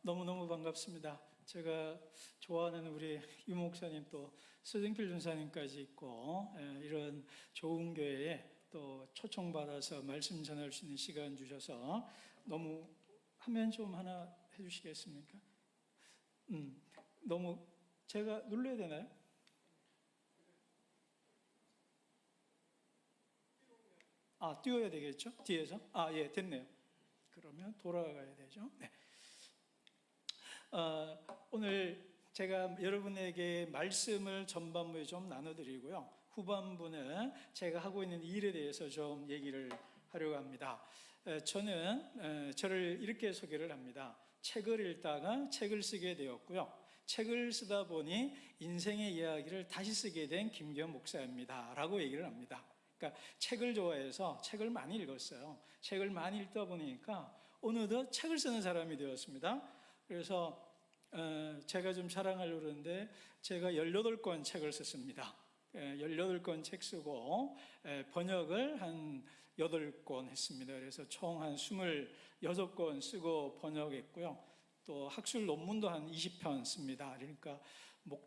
너무너무 반갑습니다. 제가 좋아하는 우리 유 목사님 또 서정필 전사님까지 있고 이런 좋은 교회에 또 초청받아서 말씀 전할 수 있는 시간 주셔서 너무 화면 좀 하나 해주시겠습니까? 너무 제가 눌러야 되나요? 띄워야 되겠죠? 뒤에서? 예, 됐네요. 그러면 돌아가야 되죠? 네. 오늘 제가 여러분에게 말씀을 전반부에 좀 나눠드리고요. 후반부는 제가 하고 있는 일에 대해서 좀 얘기를 하려고 합니다. 저는 저를 이렇게 소개를 합니다. 책을 읽다가 책을 쓰게 되었고요. 책을 쓰다 보니 인생의 이야기를 다시 쓰게 된 김기현 목사입니다. 라고 얘기를 합니다. 그러니까 책을 좋아해서 책을 많이 읽었어요. 책을 많이 읽다 보니까 어느덧 책을 쓰는 사람이 되었습니다. 그래서 제가 좀 자랑하려고 그러는데 제가 18권 책을 썼습니다. 18권 책 쓰고 번역을 한 8권 했습니다. 그래서 총 한 26권 쓰고 번역했고요. 또 학술 논문도 한 20편 씁니다. 그러니까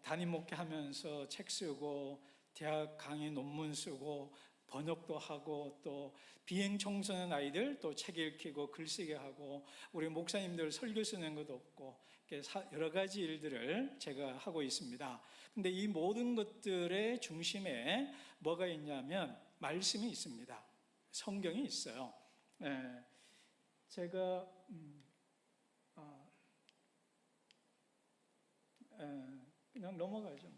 담임 목회하면서 책 쓰고 대학 강의 논문 쓰고 번역도 하고 또 비행 청소년 아이들 또 책 읽히고 글쓰게 하고 우리 목사님들 설교 쓰는 것도 없고 여러 가지 일들을 제가 하고 있습니다. 근데 이 모든 것들의 중심에 뭐가 있냐면 말씀이 있습니다. 성경이 있어요. 제가 그냥 넘어가죠.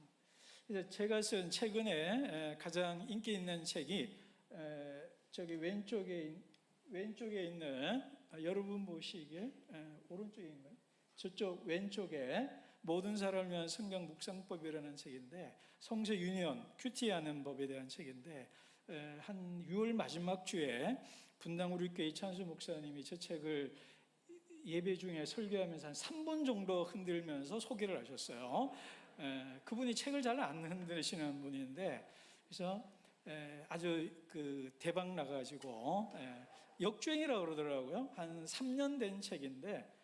그래서 제가 쓴 최근에 가장 인기 있는 책이 저기 왼쪽에 있는 여러분 보시기에 오른쪽인가요? 저쪽 왼쪽에 모든 사람을 위한 성경 묵상법이라는 책인데 성서 유년 큐티하는 법에 대한 책인데 한 6월 마지막 주에 분당 우리 교회 이찬수 목사님이 저 책을 예배 중에 설교하면서 한 3분 정도 흔들면서 소개를 하셨어요. 그분이 책을 잘 안 흔드시는 분인데 그래서 아주 대박 나가지고 역주행이라고 그러더라고요. 한 3년 된 책인데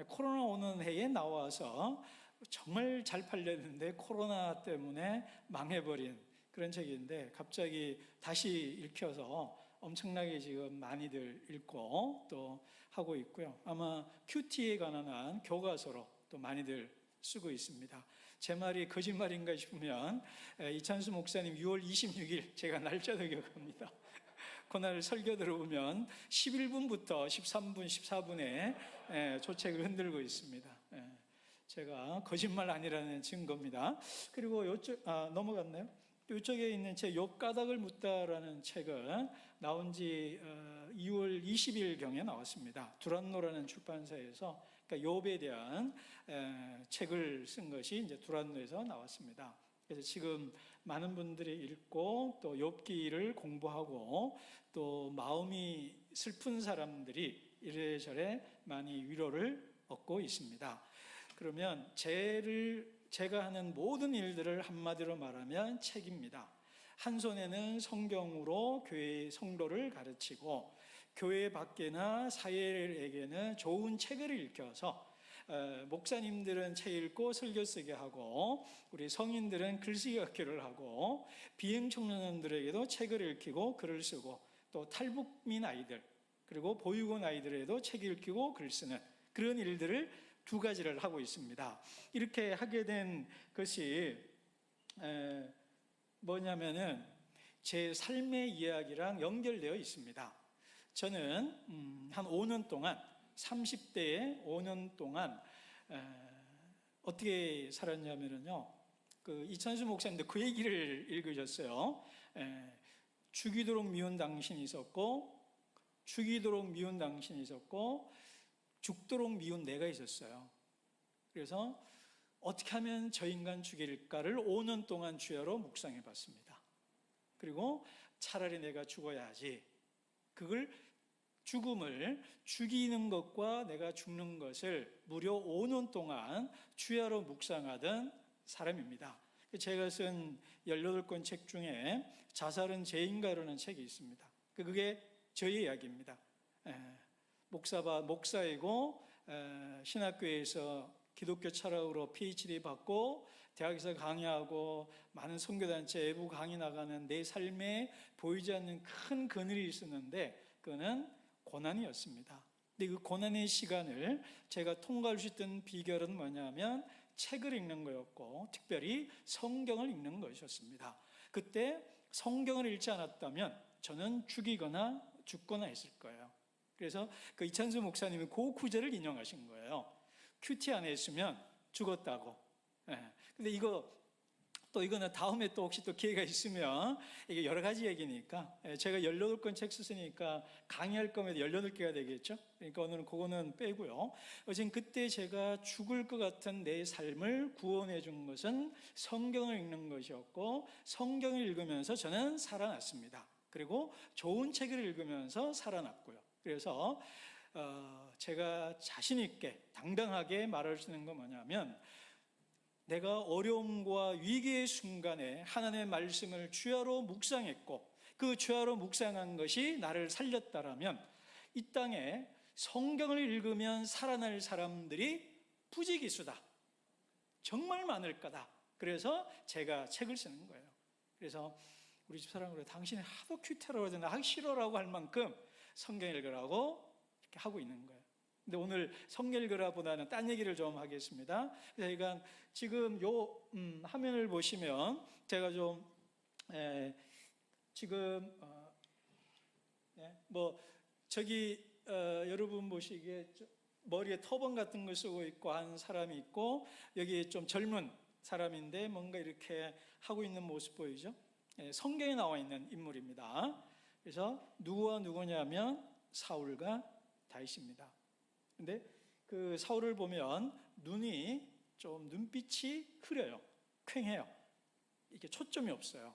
코로나 오는 해에 나와서 정말 잘 팔렸는데 코로나 때문에 망해버린 그런 책인데 갑자기 다시 읽혀서 엄청나게 지금 많이들 읽고 또 하고 있고요. 아마 큐티에 관한 교과서로 또 많이들 쓰고 있습니다. 제 말이 거짓말인가 싶으면 이찬수 목사님 6월 26일 제가 날짜도 기억합니다. 그날 설교 들어보면 11분부터 13분, 14분에 조책을 흔들고 있습니다. 제가 거짓말 아니라는 증거입니다. 그리고 이쪽 넘어갔나요? 이쪽에 있는 책 욥가닥을 묻다라는 책은 나온 지 2월 20일경에 나왔습니다. 두란노라는 출판사에서 그러니까 욥에 대한 책을 쓴 것이 이제 두란노에서 나왔습니다. 그래서 지금 많은 분들이 읽고 또 욥기를 공부하고 또 마음이 슬픈 사람들이 이래저래 많이 위로를 얻고 있습니다. 그러면 제가 하는 모든 일들을 한마디로 말하면 책입니다. 한 손에는 성경으로 교회의 성도를 가르치고 교회 밖이나 사회에게는 좋은 책을 읽혀서 목사님들은 책 읽고 설교 쓰게 하고 우리 성인들은 글쓰기 학교를 하고 비행 청소년들에게도 책을 읽히고 글을 쓰고 또 탈북민 아이들 그리고 보육원 아이들에도 책 읽히고 글 쓰는 그런 일들을 두 가지를 하고 있습니다. 이렇게 하게 된 것이 뭐냐면은 제 삶의 이야기랑 연결되어 있습니다. 저는 한 5년 동안 30대에 5년 동안 어떻게 살았냐면요. 이찬수 목사님도 그 얘기를 읽으셨어요. 죽이도록 미운 당신이 있었고 죽이도록 미운 당신이 있었고 죽도록 미운 내가 있었어요. 그래서 어떻게 하면 저 인간 죽일까를 5년 동안 주야로 묵상해 봤습니다. 그리고 차라리 내가 죽어야지. 그걸 죽음을 죽이는 것과 내가 죽는 것을 무려 5년 동안 주야로 묵상하던 사람입니다. 제가 쓴 18권 책 중에 자살은 죄인가라는 책이 있습니다. 그게 저의 이야기입니다. 목사이고 신학교에서 기독교 철학으로 PhD 받고 대학에서 강의하고 많은 선교단체 외부 강의 나가는 내 삶에 보이지 않는 큰 그늘이 있었는데 그거는 고난이었습니다. 근데 그 고난의 시간을 제가 통과할 수 있던 비결은 뭐냐면 책을 읽는 거였고 특별히 성경을 읽는 것이었습니다. 그때 성경을 읽지 않았다면 저는 죽거나 했을 거예요. 그래서 그 이찬수 목사님이 그 구절을 인용하신 거예요. 큐티 안 했으면 죽었다고. 근데 이거는 다음에 또 혹시 또 기회가 있으면 이게 여러 가지 얘기니까 제가 18권 책 썼으니까 강의할 거면 18개가 되겠죠. 그러니까 오늘은 그거는 빼고요. 어쨌든 그때 제가 죽을 것 같은 내 삶을 구원해 준 것은 성경을 읽는 것이었고 성경을 읽으면서 저는 살아났습니다. 그리고 좋은 책을 읽으면서 살아났고요. 그래서 제가 자신 있게 당당하게 말할 수 있는 건 뭐냐면 내가 어려움과 위기의 순간에 하나님의 말씀을 주야로 묵상했고 그 주야로 묵상한 것이 나를 살렸다라면 이 땅에 성경을 읽으면 살아날 사람들이 부지기수다. 정말 많을 거다. 그래서 제가 책을 쓰는 거예요. 그래서 우리 집사람은 그래, 당신이 하도 큐티라고 하잖아. 하기 싫어라고 할 만큼 성경 읽으라고 이렇게 하고 있는 거예요. 근데 오늘 성경 읽으라보다는 딴 얘기를 좀 하겠습니다. 그러니까 지금 요 화면을 보시면 제가 좀 지금 여러분 보시기에 머리에 터번 같은 걸 쓰고 있고 한 사람이 있고 여기 좀 젊은 사람인데 뭔가 이렇게 하고 있는 모습 보이죠? 성경에 나와 있는 인물입니다. 그래서 누구와 누구냐면 사울과 다윗입니다. 근데 그 사울을 보면 눈빛이 흐려요. 퀭해요. 이게 초점이 없어요.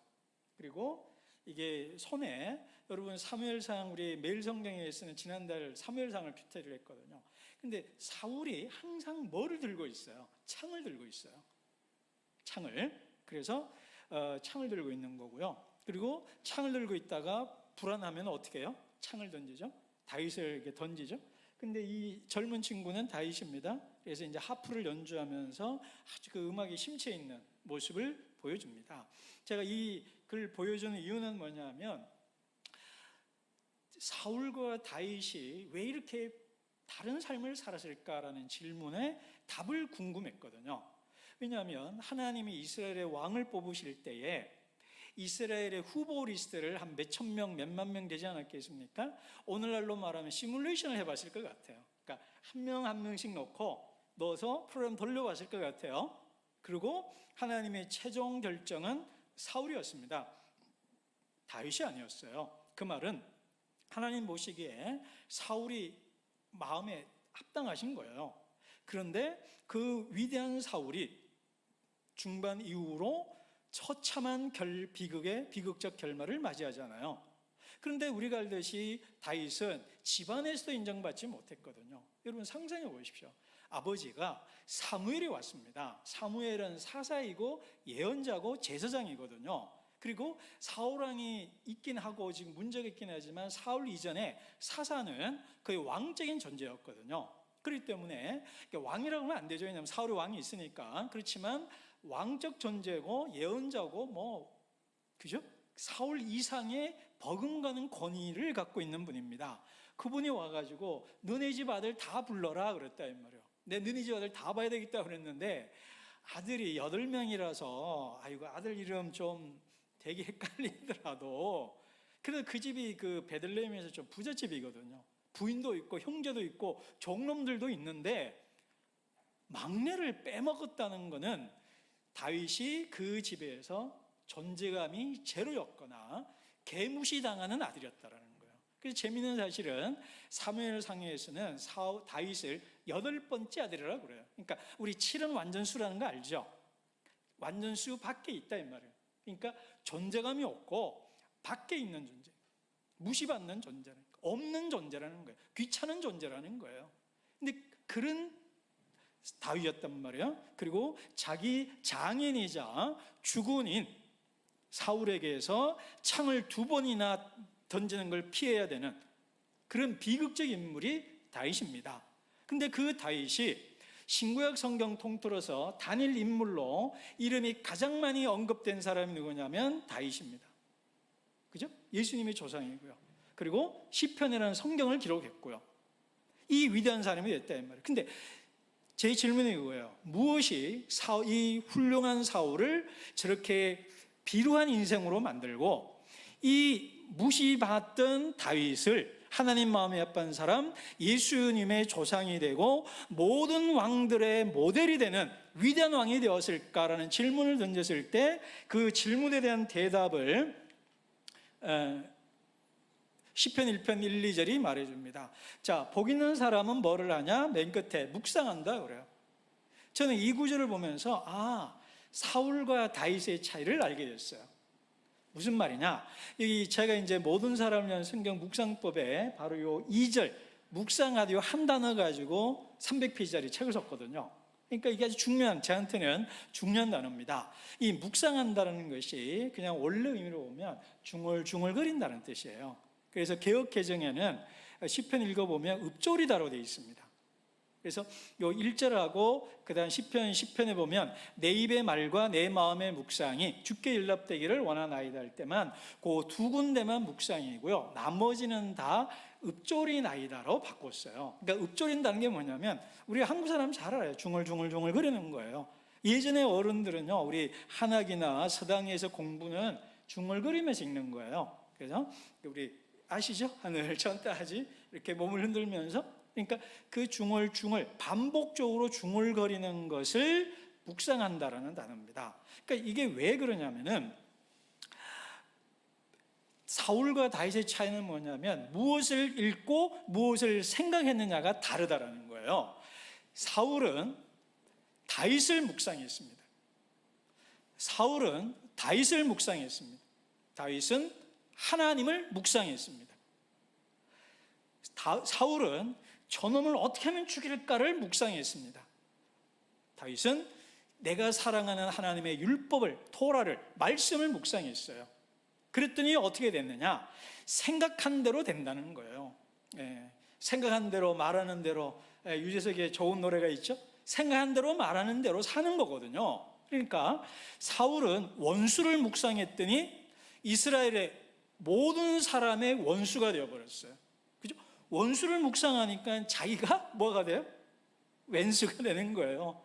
그리고 이게 손에 여러분 사무엘상 우리 매일 성경에 쓰는 지난달 사무엘상을 큐티를 했거든요. 근데 사울이 항상 뭐를 들고 있어요? 창을 들고 있어요. 그래서 창을 들고 있는 거고요. 그리고 창을 들고 있다가 불안하면 어떻게 해요? 창을 던지죠. 다윗을 이렇게 던지죠. 근데 이 젊은 친구는 다윗입니다. 그래서 이제 하프를 연주하면서 아주 그 음악에 심취해 있는 모습을 보여줍니다. 제가 이 글 보여주는 이유는 뭐냐면 사울과 다윗이 왜 이렇게 다른 삶을 살았을까라는 질문에 답을 궁금했거든요. 왜냐하면 하나님이 이스라엘의 왕을 뽑으실 때에 이스라엘의 후보 리스트를 한 몇천 명, 몇만 명 되지 않았겠습니까? 오늘날로 말하면 시뮬레이션을 해봤을 것 같아요. 그러니까 한 명 한 명씩 넣어서 프로그램 돌려봤을 것 같아요. 그리고 하나님의 최종 결정은 사울이었습니다. 다윗이 아니었어요. 그 말은 하나님 보시기에 사울이 마음에 합당하신 거예요. 그런데 그 위대한 사울이 중반 이후로 처참한 비극적 결말을 맞이하잖아요. 그런데 우리가 알듯이 다윗은 집안에서도 인정받지 못했거든요. 여러분 상상해 보십시오. 아버지가 사무엘이 왔습니다. 사무엘은 사사이고 예언자고 제사장이거든요. 그리고 사울왕이 있긴 하고 지금 문제가 있긴 하지만 사울 이전에 사사는 거의 왕적인 존재였거든요. 그렇기 때문에 왕이라고 하면 안 되죠. 왜냐하면 사울이 왕이 있으니까. 그렇지만 왕적 존재고 예언자고 그죠? 사울 이상의 버금가는 권위를 갖고 있는 분입니다. 그분이 와가지고 너네 집 아들 다 불러라 그랬다 이 말이에요. 너네 집 아들 다 봐야 되겠다 그랬는데 아들이 8명이라서 아이고 아들 이름 좀 되게 헷갈리더라도 그래도 그 집이 그 베들레헴에서 좀 부잣집이거든요. 부인도 있고 형제도 있고 종놈들도 있는데 막내를 빼먹었다는 것은 다윗이 그 집에서 존재감이 제로였거나 개무시당하는 아들이었다라는 거예요. 그래서 재미있는 사실은 사무엘상에서는 다윗을 8번째 아들이라고 그래요. 그러니까 우리 7은 완전수라는 거 알죠? 완전수 밖에 있다 이 말이에요. 그러니까 존재감이 없고 밖에 있는 존재, 무시받는 존재는 없는 존재라는 거예요. 귀찮은 존재라는 거예요. 근데 그런 다윗이었단 말이에요. 그리고 자기 장인이자 주군인 사울에게서 창을 2번이나 던지는 걸 피해야 되는 그런 비극적 인물이 다윗입니다. 근데 그 다윗이 신구약 성경 통틀어서 단일 인물로 이름이 가장 많이 언급된 사람이 누구냐면 다윗입니다. 그죠? 예수님의 조상이고요. 그리고 시편이라는 성경을 기록했고요. 이 위대한 사람이 됐다 이 말이에요. 근데 제 질문이 이거예요. 무엇이 이 훌륭한 사울을 저렇게 비루한 인생으로 만들고 이 무시받던 다윗을 하나님 마음에 합한 사람, 예수님의 조상이 되고 모든 왕들의 모델이 되는 위대한 왕이 되었을까라는 질문을 던졌을 때 그 질문에 대한 대답을 시편 1편 1, 2절이 말해줍니다. 자, 복 있는 사람은 뭐를 하냐? 맨 끝에 묵상한다 그래요. 저는 이 구절을 보면서 사울과 다윗의 차이를 알게 됐어요. 무슨 말이냐? 제가 이제 모든 사람을 위한 성경 묵상법에 바로 요 2절 묵상하디오 한 단어 가지고 300페이지짜리 책을 썼거든요. 그러니까 이게 아주 중요한, 저한테는 중요한 단어입니다. 이 묵상한다는 것이 그냥 원래 의미로 보면 중얼중얼거린다는 뜻이에요. 그래서 개역 개정에는 시편 읽어보면 읍조리다로 되어 있습니다. 그래서 요 1절하고 그다음 시편에 보면 내 입의 말과 내 마음의 묵상이 주께 연락되기를 원하나이다 할 때만 그 두 군데만 묵상이고요. 나머지는 다 읍조리나이다로 바꿨어요. 그러니까 읍조린다는 게 뭐냐면 우리 한국 사람 잘 알아요. 중얼중얼 거리는 거예요. 예전에 어른들은요, 우리 한학이나 서당에서 공부는 중얼거리면서 읽는 거예요. 그래서 우리 아시죠? 하늘 천따하지 이렇게 몸을 흔들면서, 그러니까 그 중얼중얼 반복적으로 중얼거리는 것을 묵상한다라는 단어입니다. 그러니까 이게 왜 그러냐면은 사울과 다윗의 차이는 뭐냐면 무엇을 읽고 무엇을 생각했느냐가 다르다라는 거예요. 사울은 다윗을 묵상했습니다. 사울은 다윗을 묵상했습니다. 다윗은 하나님을 묵상했습니다. 사울은 저놈을 어떻게 하면 죽일까를 묵상했습니다. 다윗은 내가 사랑하는 하나님의 율법을, 토라를, 말씀을 묵상했어요. 그랬더니 어떻게 됐느냐? 생각한 대로 된다는 거예요. 생각한 대로 말하는 대로, 유재석의 좋은 노래가 있죠? 생각한 대로 말하는 대로 사는 거거든요. 그러니까 사울은 원수를 묵상했더니 이스라엘의 모든 사람의 원수가 되어버렸어요. 그죠? 원수를 묵상하니까 자기가 뭐가 돼요? 왼수가 되는 거예요.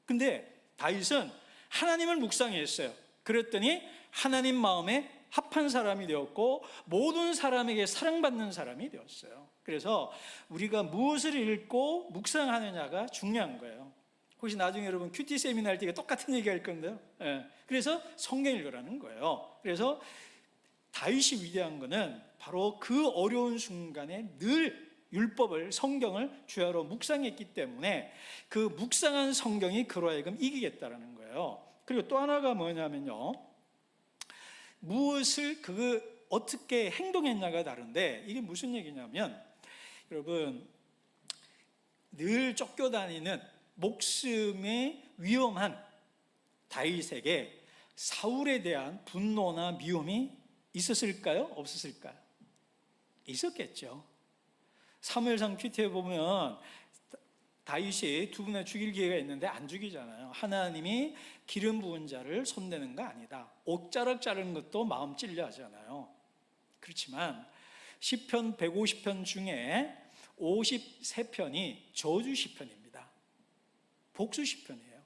근데 다윗은 하나님을 묵상했어요. 그랬더니 하나님 마음에 합한 사람이 되었고 모든 사람에게 사랑받는 사람이 되었어요. 그래서 우리가 무엇을 읽고 묵상하느냐가 중요한 거예요. 혹시 나중에 여러분 큐티 세미나 할 때 똑같은 얘기 할 건데요. 그래서 성경 읽으라는 거예요. 그래서 다윗이 위대한 거는 바로 그 어려운 순간에 늘 율법을, 성경을 주야로 묵상했기 때문에 그 묵상한 성경이 그로 하여금 이기겠다라는 거예요. 그리고 또 하나가 뭐냐면요, 무엇을 어떻게 행동했냐가 다른데, 이게 무슨 얘기냐면 여러분 늘 쫓겨다니는 목숨의 위험한 다윗에게 사울에 대한 분노나 미움이 있었을까요? 없었을까요? 있었겠죠. 사무엘상 큐티에 보면 다윗이 두 분을 죽일 기회가 있는데 안 죽이잖아요. 하나님이 기름 부은 자를 손대는 거 아니다. 옷자락 자르는 것도 마음 찔려 하잖아요. 그렇지만 시편 150편 중에 53편이 저주 시편입니다. 복수 시편이에요.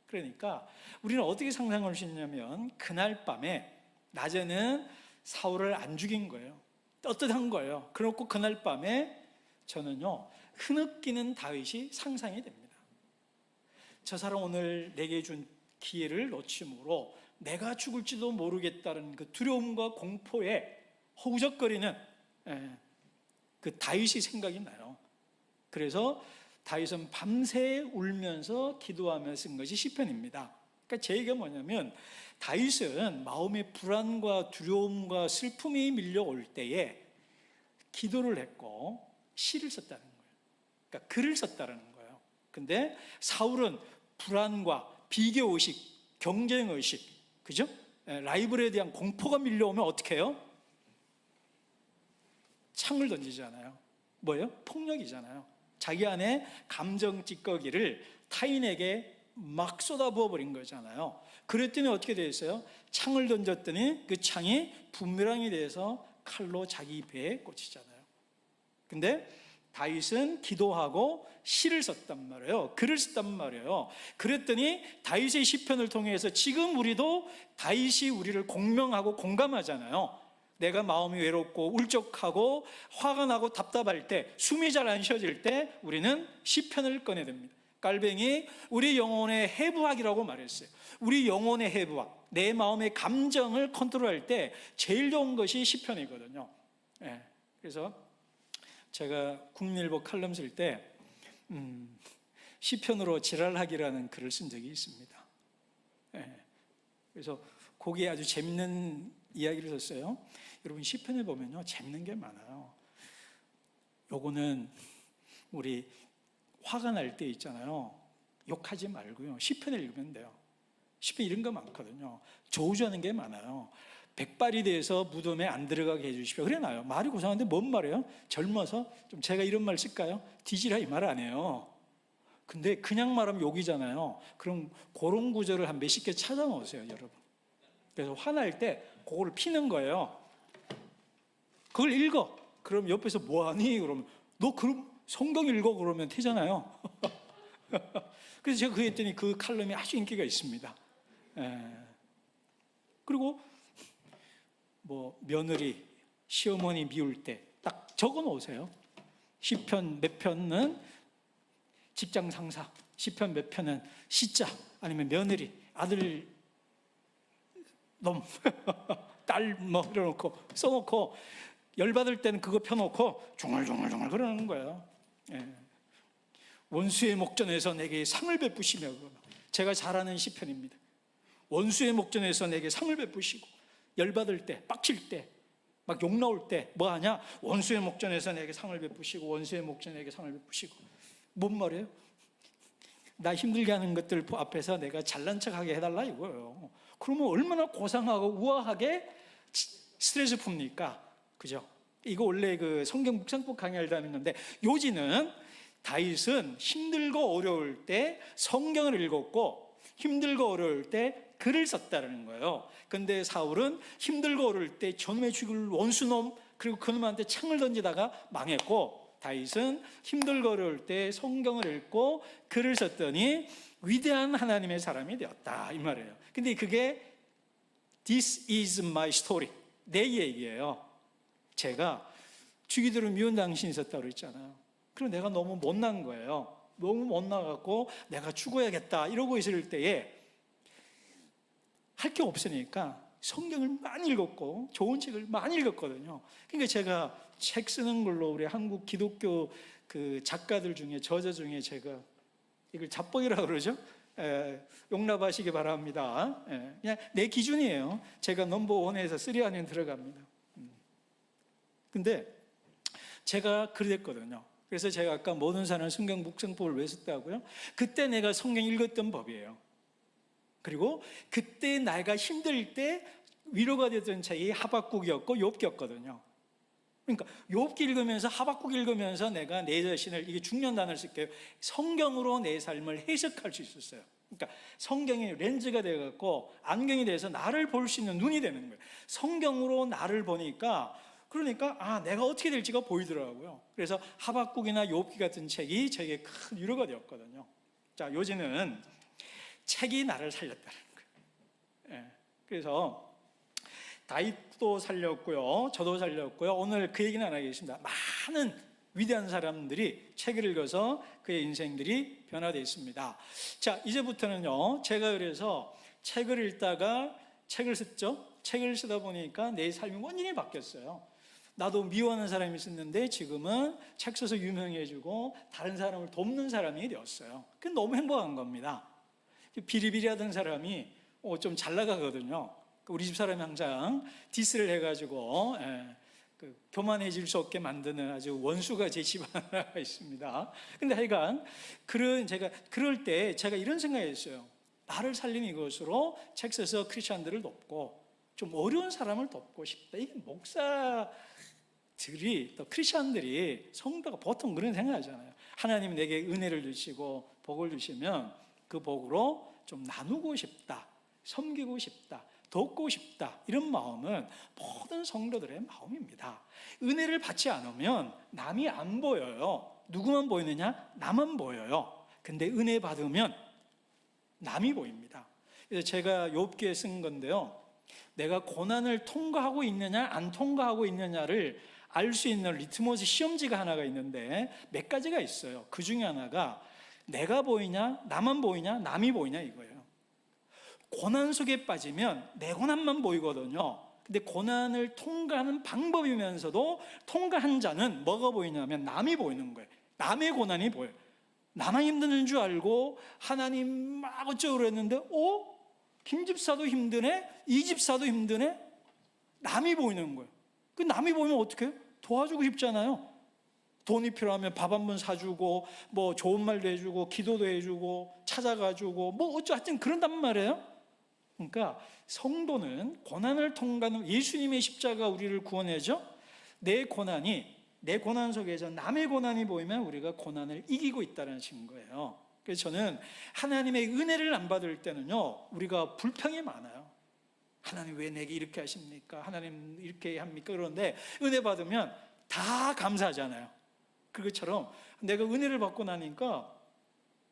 그러니까 우리는 어떻게 상상할 수 있냐면 그날 밤에, 낮에는 사울을 안 죽인 거예요. 떳떳한 거예요. 그렇고 그날 밤에 저는요, 흐느끼는 다윗이 상상이 됩니다. 저 사람 오늘 내게 준 기회를 놓침으로 내가 죽을지도 모르겠다는 그 두려움과 공포에 허우적거리는 그 다윗이 생각이 나요. 그래서 다윗은 밤새 울면서 기도하며 쓴 것이 시편입니다. 그러니까 제 얘기가 뭐냐면 다윗은 마음의 불안과 두려움과 슬픔이 밀려올 때에 기도를 했고 시를 썼다는 거예요. 그러니까 글을 썼다는 거예요. 근데 사울은 불안과 비교의식, 경쟁의식, 그죠? 라이벌에 대한 공포가 밀려오면 어떻게 해요? 창을 던지잖아요. 뭐예요? 폭력이잖아요. 자기 안에 감정 찌꺼기를 타인에게 막 쏟아부어 버린 거잖아요. 그랬더니 어떻게 됐어요? 창을 던졌더니 그 창이 부메랑이 돼서 칼로 자기 배에 꽂히잖아요. 근데 다윗은 기도하고 시를 썼단 말이에요. 글을 썼단 말이에요. 그랬더니 다윗의 시편을 통해서 지금 우리도 다윗이 우리를 공명하고 공감하잖아요. 내가 마음이 외롭고 울적하고 화가 나고 답답할 때, 숨이 잘 안 쉬어질 때 우리는 시편을 꺼내듭니다. 깔뱅이 우리 영혼의 해부학이라고 말했어요. 우리 영혼의 해부학, 내 마음의 감정을 컨트롤할 때 제일 좋은 것이 시편이거든요. 그래서 제가 국민일보 칼럼 쓸 때 시편으로 지랄하기라는 글을 쓴 적이 있습니다. 그래서 거기에 아주 재밌는 이야기를 썼어요. 여러분, 시편에 보면요 재밌는 게 많아요. 요거는 우리 화가 날 때 있잖아요. 욕하지 말고요, 시편을 읽으면 돼요. 시편 이런 거 많거든요. 저주하는 게 많아요. 백발이 돼서 무덤에 안 들어가게 해주십시오. 그래 나요. 말이 고상한데 뭔 말이에요? 젊어서 좀 제가 이런 말 쓸까요? 뒤지라 이 말 안 해요. 근데 그냥 말하면 욕이잖아요. 그럼 그런 구절을 한 몇십 개 찾아 놓으세요, 여러분. 그래서 화날 때 그거를 피는 거예요. 그걸 읽어. 그럼 옆에서 뭐하니? 그러면 너 그럼 성경 읽어 그러면 되잖아요. 그래서 제가 그랬더니 그 칼럼이 아주 인기가 있습니다. 그리고 뭐 며느리, 시어머니 미울 때 딱 적어 놓으세요. 시편 몇 편은 직장 상사, 시편 몇 편은 시자, 아니면 며느리, 아들 놈, 딸 뭐 이러놓고 써놓고 열받을 때는 그거 펴놓고 중얼중얼 그러는 거예요. 원수의 목전에서 내게 상을 베푸시며, 제가 잘 아는 시편입니다. 원수의 목전에서 내게 상을 베푸시고, 열받을 때, 빡칠 때, 막 욕 나올 때 뭐 하냐? 원수의 목전에서 내게 상을 베푸시고, 원수의 목전에 내게 상을 베푸시고. 뭔 말이에요? 나 힘들게 하는 것들 앞에서 내가 잘난 척하게 해달라 이거예요. 그러면 얼마나 고상하고 우아하게 스트레스 풉니까? 그죠? 이거 원래 그 성경 묵상법 강의를 다는 건데, 요지는 다윗은 힘들고 어려울 때 성경을 읽었고 힘들고 어려울 때 글을 썼다는 거예요. 근데 사울은 힘들고 어려울 때 저놈의 죽을 원수놈, 그리고 그놈한테 창을 던지다가 망했고, 다윗은 힘들고 어려울 때 성경을 읽고 글을 썼더니 위대한 하나님의 사람이 되었다 이 말이에요. 근데 그게 This is my story, 내 얘기예요. 제가 주기도를 미운 당신이 있었다고 그랬잖아요. 그리고 내가 너무 못난 거예요. 너무 못나갖고 내가 죽어야겠다 이러고 있을 때에 할 게 없으니까 성경을 많이 읽었고 좋은 책을 많이 읽었거든요. 그러니까 제가 책 쓰는 걸로 우리 한국 기독교 그 작가들 중에, 저자 중에 제가 이걸 잡봉이라고 그러죠. 용납하시기 바랍니다. 그냥 내 기준이에요. 제가 넘버1에서 3 안에 들어갑니다. 근데 제가 그랬거든요. 그래서 제가 아까 모든 사람 성경 묵상법을 왜 썼다고요? 그때 내가 성경 읽었던 법이에요. 그리고 그때 내가 힘들 때 위로가 됐던 책이 하박국이었고 욥기였거든요. 그러니까 욥기 읽으면서, 하박국 읽으면서 내가 내 자신을, 이게 중요한 단어를 쓸게요, 성경으로 내 삶을 해석할 수 있었어요. 그러니까 성경이 렌즈가 되어갖고 안경이 돼서 나를 볼 수 있는 눈이 되는 거예요. 성경으로 나를 보니까, 그러니까 내가 어떻게 될지가 보이더라고요. 그래서 하박국이나 욥기 같은 책이 저에게 큰 위로가 되었거든요. 자, 요지는 책이 나를 살렸다는 거예요. 그래서 다윗도 살렸고요, 저도 살렸고요. 오늘 그 얘기는 안 하겠습니다. 많은 위대한 사람들이 책을 읽어서 그의 인생들이 변화되어 있습니다. 자, 이제부터는요, 제가 그래서 책을 읽다가 책을 썼죠. 책을 쓰다 보니까 내 삶이 완전히 바뀌었어요. 나도 미워하는 사람이 있었는데 지금은 책 써서 유명해지고 다른 사람을 돕는 사람이 되었어요. 그게 너무 행복한 겁니다. 비리비리하던 사람이 좀 잘 나가거든요. 우리 집 사람이 항상 디스를 해가지고 교만해질 수 없게 만드는 아주 원수가 제 집안에 하나 있습니다. 근데 하여간 제가 그럴 때 제가 이런 생각했어요. 나를 살린 이것으로 책 써서 크리스천들을 돕고 좀 어려운 사람을 돕고 싶다. 이게 목사들이, 또 크리스천들이, 성도가 보통 그런 생각하잖아요. 하나님 내게 은혜를 주시고 복을 주시면 그 복으로 좀 나누고 싶다, 섬기고 싶다, 돕고 싶다, 이런 마음은 모든 성도들의 마음입니다. 은혜를 받지 않으면 남이 안 보여요. 누구만 보이느냐? 나만 보여요. 근데 은혜 받으면 남이 보입니다. 그래서 제가 욥기에 쓴 건데요, 내가 고난을 통과하고 있느냐 안 통과하고 있느냐를 알 수 있는 리트머스 시험지가 하나가 있는데 몇 가지가 있어요. 그 중에 하나가 내가 보이냐 나만 보이냐 남이 보이냐 이거예요. 고난 속에 빠지면 내 고난만 보이거든요. 근데 고난을 통과하는 방법이면서도 통과한 자는 뭐가 보이냐면 남이 보이는 거예요. 남의 고난이 보여요. 나만 힘드는 줄 알고 하나님 막 어쩌고 그랬는데 김 집사도 힘드네, 이 집사도 힘드네. 남이 보이는 거예요. 그 남이 보이면 어떻게 해요? 도와주고 싶잖아요. 돈이 필요하면 밥 한 번 사주고 뭐 좋은 말도 해주고 기도도 해주고 찾아가주고 뭐 하여튼 그런단 말이에요. 그러니까 성도는 고난을 통과하는, 예수님의 십자가 우리를 구원해줘. 내 고난 속에서 남의 고난이 보이면 우리가 고난을 이기고 있다는 거예요. 그래서 저는 하나님의 은혜를 안 받을 때는요, 우리가 불평이 많아요. 하나님 왜 내게 이렇게 하십니까? 하나님 이렇게 합니까? 그런데 은혜 받으면 다 감사하잖아요. 그것처럼 내가 은혜를 받고 나니까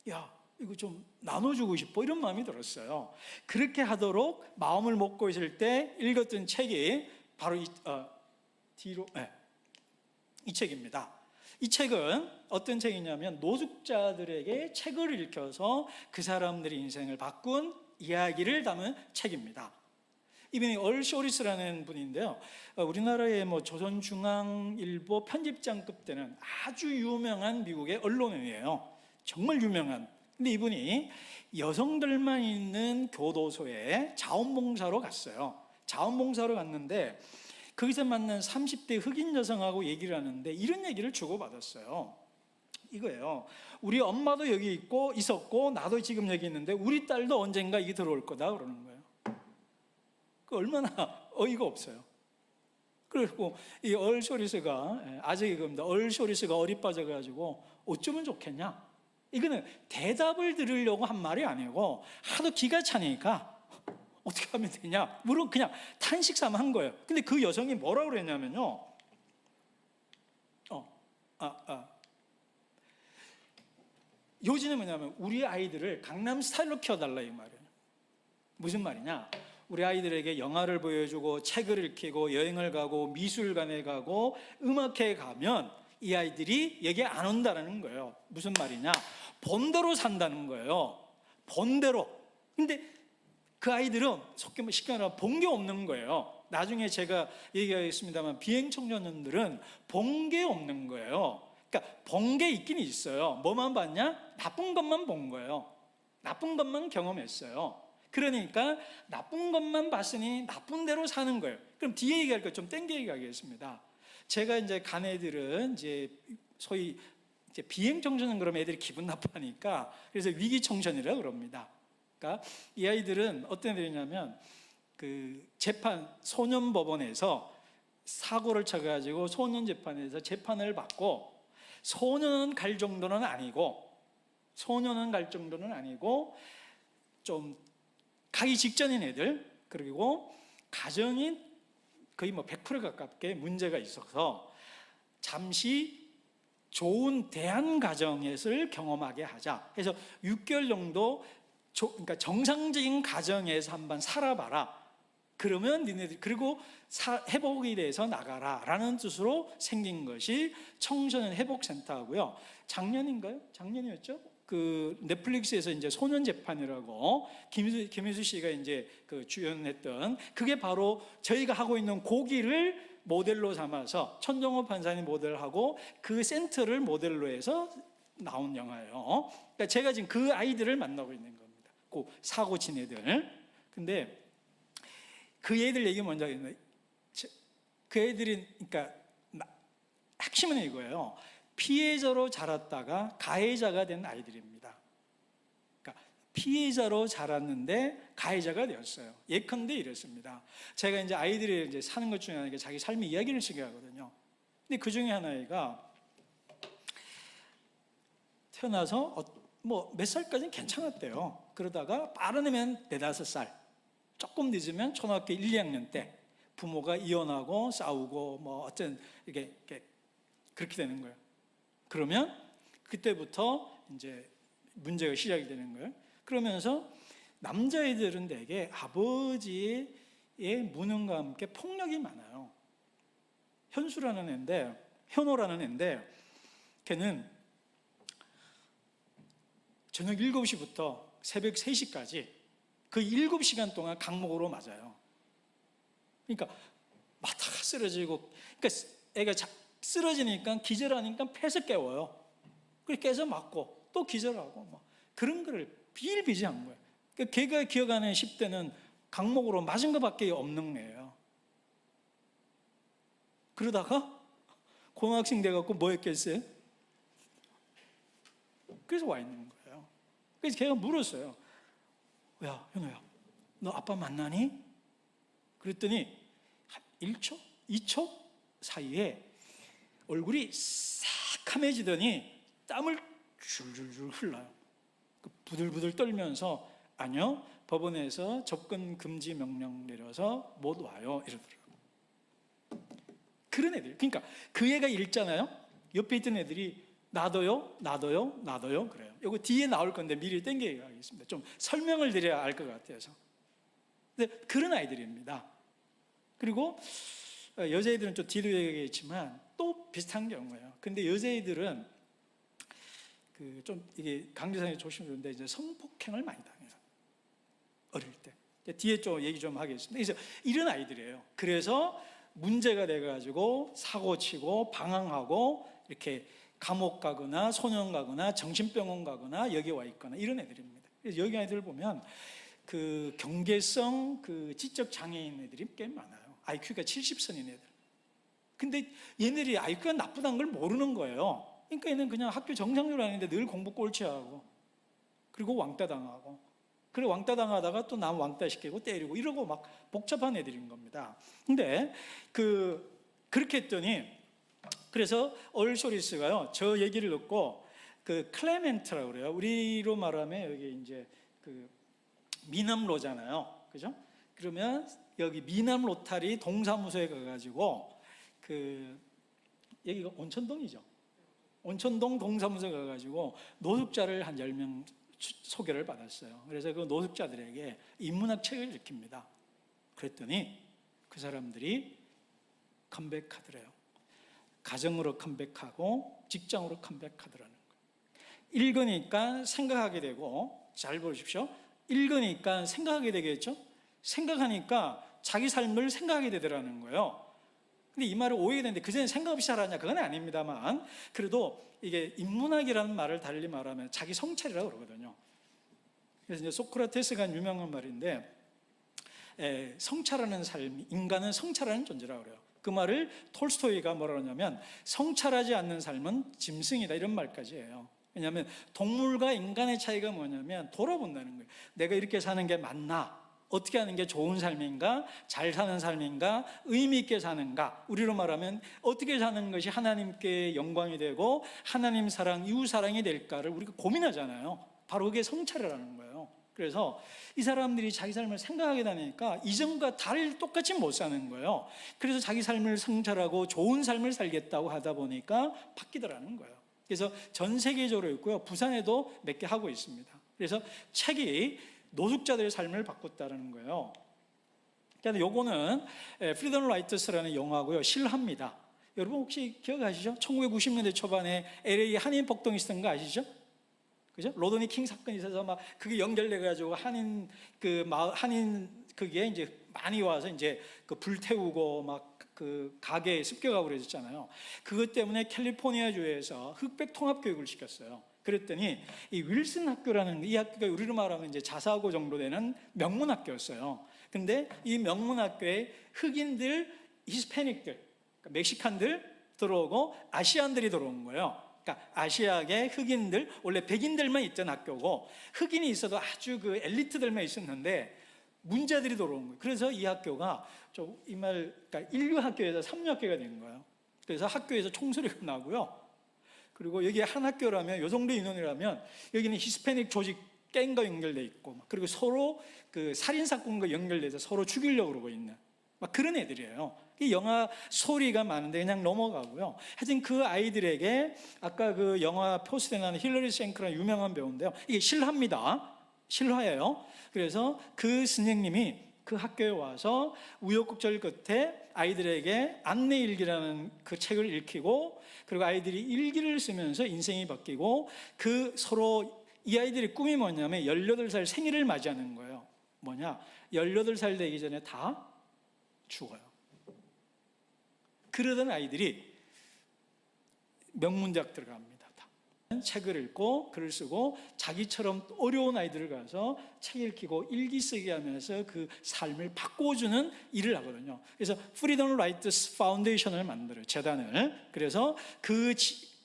야, 이거 좀 나눠주고 싶어, 이런 마음이 들었어요. 그렇게 하도록 마음을 먹고 있을 때 읽었던 책이 바로 이 책입니다. 이 책은 어떤 책이냐면 노숙자들에게 책을 읽혀서 그 사람들의 인생을 바꾼 이야기를 담은 책입니다. 이분이 얼쇼리스라는 분인데요, 우리나라의 조선중앙일보 편집장급 되는 아주 유명한 미국의 언론인이에요. 정말 유명한. 근데 이분이 여성들만 있는 교도소에 자원봉사로 갔어요. 자원봉사로 갔는데 거기서 만난 30대 흑인 여성하고 얘기를 하는데 이런 얘기를 주고받았어요. 이거예요. 우리 엄마도 여기 있었고 나도 지금 여기 있는데 우리 딸도 언젠가 이게 들어올 거다 그러는 거예요. 그 얼마나 어이가 없어요. 그리고 이 얼쇼리스가 아직 이겁니다. 얼쇼리스가 어리 빠져가지고 어쩌면 좋겠냐? 이거는 대답을 들으려고 한 말이 아니고 하도 기가 차니까 어떻게 하면 되냐? 물론 그냥 탄식 삼아 한 거예요. 근데 그 여성이 뭐라고 그랬냐면요, 요지는 뭐냐면 우리 아이들을 강남 스타일로 키워달라 이 말이에요. 무슨 말이냐? 우리 아이들에게 영화를 보여주고 책을 읽히고 여행을 가고 미술관에 가고 음악회에 가면 이 아이들이 여기 안 온다는 거예요. 무슨 말이냐? 본대로 산다는 거예요. 본대로. 근데 그 아이들은 쉽게 말하면 본 게 없는 거예요. 나중에 제가 얘기하겠습니다만 비행 청소년들은 본 게 없는 거예요. 그러니까 본 게 있긴 있어요. 뭐만 봤냐? 나쁜 것만 본 거예요. 나쁜 것만 경험했어요. 그러니까 나쁜 것만 봤으니 나쁜 대로 사는 거예요. 그럼 뒤에 얘기할 거 좀 땡겨 얘기하겠습니다. 제가 이제 간 애들은 이제 소위 이제 비행 청소년 그러면 애들이 기분 나빠하니까 그래서 위기 청소년이라고 그럽니다. 그러니까 이 아이들은 어떤 애들이냐면 그 소년법원에서 사고를 쳐가지고 소년 재판에서 재판을 받고 소년은 갈 정도는 아니고 좀 가기 직전인 애들, 그리고 가정이 거의 100% 가깝게 문제가 있어서 잠시 좋은 대안 가정에서 경험하게 하자. 그래서 6개월 정도 그러니까 정상적인 가정에서 한번 살아봐라. 그러면 니네들 그리고 회복에 대해서 나가라라는 뜻으로 생긴 것이 청소년 회복센터고요. 작년이었죠? 그 넷플릭스에서 이제 소년 재판이라고 김희수 씨가 이제 그 주연했던 그게 바로 저희가 하고 있는 고기를 모델로 삼아서 천정호 판사님 모델하고 그 센터를 모델로 해서 나온 영화예요. 그러니까 제가 지금 그 아이들을 만나고 있는 겁니다. 그 사고 친 애들. 근데 그 애들 얘기 먼저 하겠는데 그 애들이 그러니까 핵심은 이거예요. 피해자로 자랐다가 가해자가 된 아이들입니다. 그러니까 피해자로 자랐는데 가해자가 되었어요. 예컨대 이랬습니다. 제가 이제 아이들이 이제 사는 것 중에 하나가 자기 삶의 이야기를 쓰게 하거든요. 근데 그 중에 하나가 태어나서 뭐 몇 살까지는 괜찮았대요. 그러다가 빠르면 4-5살, 조금 늦으면 초등학교 1, 2학년 때 부모가 이혼하고 싸우고 뭐 어쨌든 이게 그렇게 되는 거예요. 그러면 그때부터 이제 문제가 시작이 되는 거예요. 그러면서 남자애들은 대개 아버지의 무능과 함께 폭력이 많아요. 현수라는 애인데, 현호라는 애인데, 걔는 저녁 7시부터 새벽 3시까지 그 7시간 동안 강목으로 맞아요. 그러니까 맞다가 쓰러지고, 그러니까 애가 쓰러지니까 기절하니까 패서 깨워요. 그래서 깨서 맞고 또 기절하고 뭐 그런 거를 비일비재한 거예요. 그러니까 걔가 기억하는 10대는 강목으로 맞은 것밖에 없는 거예요. 그러다가 고등학생 돼갖고 뭐 했겠어요? 그래서 와 있는 거예요. 그래서 걔가 물었어요. 야, 현우야, 너 아빠 만나니? 그랬더니 한 1초, 2초 사이에 얼굴이 새카매지더니 땀을 줄줄줄 흘러요. 부들부들 떨면서 아니요, 법원에서 접근 금지 명령 내려서 못 와요 이러더라고요. 그런 애들. 그러니까 그 애가 읽잖아요. 옆에 있던 애들이 나도요 그래요. 이거 뒤에 나올 건데 미리 땡겨가겠습니다. 좀 설명을 드려야 알 것 같아서. 근데 그런 아이들입니다. 그리고 여자애들은 좀 뒤도 얘기했지만 또 비슷한 경우예요. 근데 여자애들은 좀 이게 강제상에 조심스러운데 이제 성폭행을 많이 당해요. 어릴 때. 뒤에 좀 얘기 좀 하겠습니다. 그래서 이런 아이들이에요. 그래서 문제가 돼가지고 사고치고 방황하고 이렇게 감옥 가거나 소년 가거나 정신병원 가거나 여기 와 있거나 이런 애들입니다. 그래서 여기 아이들 보면 그 경계성 지적 장애인 애들이 꽤 많아요. IQ가 70선인 애들. 근데 얘네들이 IQ가 나쁘다는 걸 모르는 거예요. 그러니까 얘는 그냥 학교 정상적으로 하는데 늘 공부 꼴찌하고 그리고 왕따 당하고 그리고 왕따 당하다가 또 남 왕따 시키고 때리고 이러고 막 복잡한 애들인 겁니다. 근데 그렇게 했더니 그래서 얼소리스가요 저 얘기를 듣고 클레멘트라고 그래요. 우리로 말하면 여기 이제 미남로잖아요, 그죠? 그러면 여기 미남 로타리 동사무소에 가가지고 여기가 온천동이죠. 온천동 동사무소에 가가지고 노숙자를 한 10명 소개를 받았어요. 그래서 그 노숙자들에게 인문학 책을 읽힙니다. 그랬더니 그 사람들이 컴백하더래요. 가정으로 컴백하고 직장으로 컴백하더라는 거예요. 읽으니까 생각하게 되고, 잘 보십시오. 읽으니까 생각하게 되겠죠? 생각하니까 자기 삶을 생각하게 되더라는 거예요. 근데 이 말을 오해되는데 그전에 생각 없이 살았냐? 그건 아닙니다만 그래도 이게 인문학이라는 말을 달리 말하면 자기 성찰이라고 그러거든요. 그래서 이제 소크라테스가 한 유명한 말인데 성찰하는 삶, 인간은 성찰하는 존재라고 그래요. 그 말을 톨스토이가 뭐라 그러냐면 성찰하지 않는 삶은 짐승이다 이런 말까지 해요. 왜냐하면 동물과 인간의 차이가 뭐냐면 돌아본다는 거예요. 내가 이렇게 사는 게 맞나? 어떻게 하는 게 좋은 삶인가? 잘 사는 삶인가? 의미 있게 사는가? 우리로 말하면 어떻게 사는 것이 하나님께 영광이 되고 하나님 사랑, 이웃 사랑이 될까를 우리가 고민하잖아요. 바로 그게 성찰이라는 거예요. 그래서 이 사람들이 자기 삶을 생각하게 되니까 이전과 똑같이 못 사는 거예요. 그래서 자기 삶을 성찰하고 좋은 삶을 살겠다고 하다 보니까 바뀌더라는 거예요. 그래서 전 세계적으로 있고요. 부산에도 몇 개 하고 있습니다. 그래서 책이 노숙자들의 삶을 바꿨다는 거예요. 그래서 요거는 프리덤 라이터스라는 영화고요. 실화입니다. 여러분 혹시 기억하시죠? 1990년대 초반에 LA 한인 폭동이 있었던 거 아시죠? 그죠? 로드니 킹 사건이 있어서 막 그게 연결돼 가지고 한인 그게 이제 많이 와서 이제 불 태우고 막 가게에 습격하고 그랬잖아요. 그것 때문에 캘리포니아주에서 흑백 통합 교육을 시켰어요. 그랬더니 이 윌슨 학교라는 이 학교가 우리로 말하면 이제 자사고 정도 되는 명문 학교였어요. 근데 이 명문 학교에 흑인들, 히스패닉들, 그러니까 멕시칸들 들어오고 아시안들이 들어온 거예요. 그러니까 아시아계 흑인들, 원래 백인들만 있던 학교고 흑인이 있어도 아주 엘리트들만 있었는데 문제들이 들어온 거예요. 그래서 이 학교가 그러니까 인류 학교에서 삼류 학교가 된 거예요. 그래서 학교에서 총소리가 나고요. 그리고 여기 한 학교라면 요 정도 인원이라면 여기는 히스패닉 조직 갱과 연결돼 있고, 그리고 서로 그 살인 사건과 연결돼서 서로 죽이려고 그러고 있는 막 그런 애들이에요. 이 영화 소리가 많은데 그냥 넘어가고요. 하여튼 그 아이들에게 아까 그 영화 포스트에 나오는 힐러리 쉔크라는 유명한 배우인데요. 이게 실화입니다. 실화예요. 그래서 그 선생님이 그 학교에 와서 우여곡절 끝에 아이들에게 안내일기라는 그 책을 읽히고, 그리고 아이들이 일기를 쓰면서 인생이 바뀌고, 그 서로 이 아이들의 꿈이 뭐냐면 18살 생일을 맞이하는 거예요. 뭐냐? 18살 되기 전에 다 죽어요. 그러던 아이들이 명문대학 들어갑니다. 책을 읽고 글을 쓰고 자기처럼 어려운 아이들을 가서 책 읽히고 일기 쓰게 하면서 그 삶을 바꿔주는 일을 하거든요. 그래서 프리덤 라이트스 파운데이션을 만들어요. 재단을. 그래서 그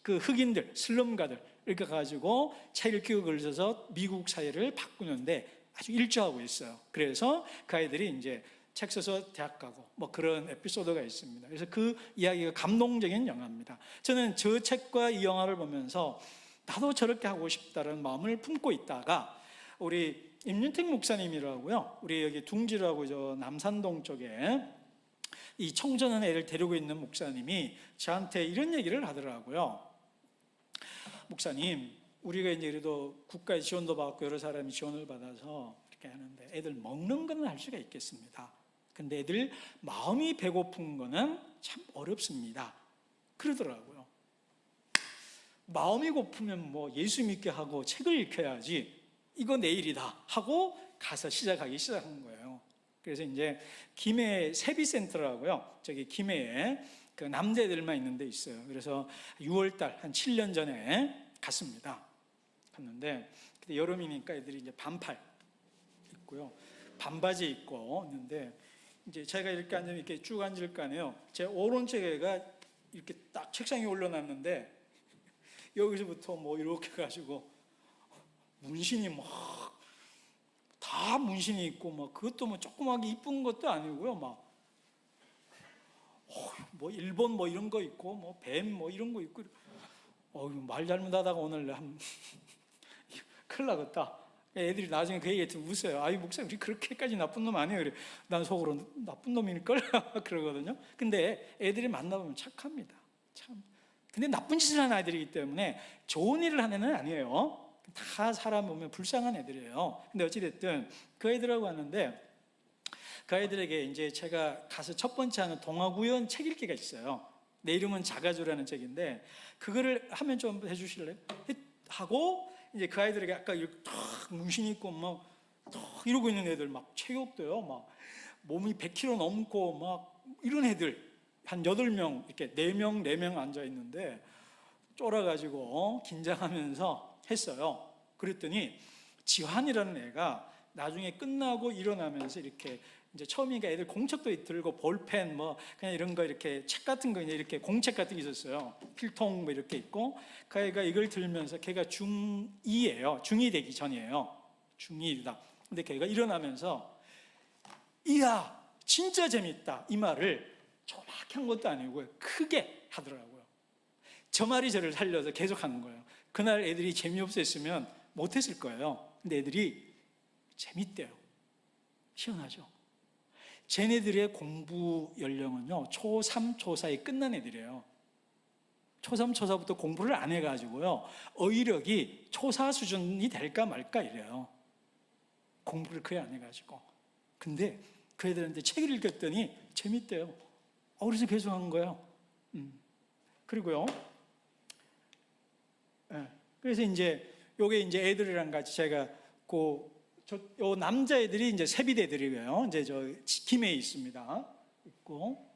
흑인들, 슬럼가들 이렇게 가지고 책 읽히고 글을 써서 미국 사회를 바꾸는데 아주 일조하고 있어요. 그래서 그 아이들이 이제 책 써서 대학 가고 뭐 그런 에피소드가 있습니다. 그래서 그 이야기가 감동적인 영화입니다. 저는 저 책과 이 영화를 보면서 나도 저렇게 하고 싶다는 마음을 품고 있다가 우리 임윤택 목사님이라고요. 우리 여기 둥지라고 저 남산동 쪽에 이 청소년 애를 데리고 있는 목사님이 저한테 이런 얘기를 하더라고요. 목사님, 우리가 이제 그래도 국가의 지원도 받고 여러 사람이 지원을 받아서 이렇게 하는데 애들 먹는 거는 할 수가 있겠습니다. 근데 애들 마음이 배고픈 거는 참 어렵습니다. 그러더라고요. 마음이 고프면 뭐 예수 믿게 하고 책을 읽혀야지, 이거 내일이다 하고 가서 시작하기 시작한 거예요. 그래서 이제 김해 세비센터라고요. 저기 김해에 그 남자애들만 있는 데 있어요. 그래서 6월달 한 7년 전에 갔습니다. 갔는데 그때 여름이니까 애들이 이제 반팔 입고요, 반바지 입고 있는데 이제 제가 이렇게 앉으면 이렇게 쭉 앉을 거 아니에요. 제 오른쪽 애가 이렇게 딱 책상에 올려놨는데 여기서부터 뭐 이렇게 가지고 문신이 막 다 문신이 있고 막 그것도 뭐 조그맣게 이쁜 것도 아니고요. 막 뭐 일본 뭐 이런 거 있고 뭐 뱀 뭐 이런 거 있고 말 잘못하다가 오늘 한 큰일 나겠다. 애들이 나중에 그 얘기 듣고 웃어요. 아이 목사님, 우리 그렇게까지 나쁜 놈 아니에요. 그래. 난 속으로 나쁜 놈일걸 그러거든요. 근데 애들이 만나보면 착합니다. 참. 근데 나쁜 짓을 하는 아이들이기 때문에 좋은 일을 하는 애는 아니에요. 다 사람 보면 불쌍한 애들이에요. 근데 어찌됐든 그 애들하고 왔는데 그 아이들에게 이제 제가 가서 첫 번째 하는 동화구연 책 읽기가 있어요. 내 이름은 자가주라는 책인데 그거를 하면 좀 해주실래요? 하고 이제 그 아이들에게 아까 이렇게 탁 문신 있고 막 이러고 있는 애들 막 체격도요, 막 몸이 100kg 넘고 막 이런 애들 한 8명 이렇게 4명 앉아 있는데 쫄아가지고 긴장하면서 했어요. 그랬더니 지환이라는 애가 나중에 끝나고 일어나면서 이렇게 이제 처음이니까 애들 공책도 들고 볼펜 뭐 그냥 이런 거 이렇게 책 같은 거 이렇게 공책 같은 게 있었어요. 필통 뭐 이렇게 있고 그 애가 이걸 들면서 걔가 중2예요. 중2 되기 전이에요. 중2이다. 근데 걔가 일어나면서 이야 진짜 재밌다 이 말을 조막히 한 것도 아니고 크게 하더라고요. 저 말이 저를 살려서 계속 하는 거예요. 그날 애들이 재미없어 했으면 못했을 거예요. 근데 애들이 재밌대요. 시원하죠. 쟤네들의 공부 연령은요 초3, 초4에 끝난 애들이에요. 초3, 초4부터 공부를 안 해가지고요 어휘력이 초4 수준이 될까 말까 이래요. 공부를 거의 안 해가지고. 근데 그 애들한테 책을 읽었더니 재밌대요. 그래서 계속 한 거예요. 그리고요 그래서 이제 요게 이제 애들이랑 같이 제가 요 남자애들이 이제 세비대들이고요. 이제 저 김해에 있습니다. 있고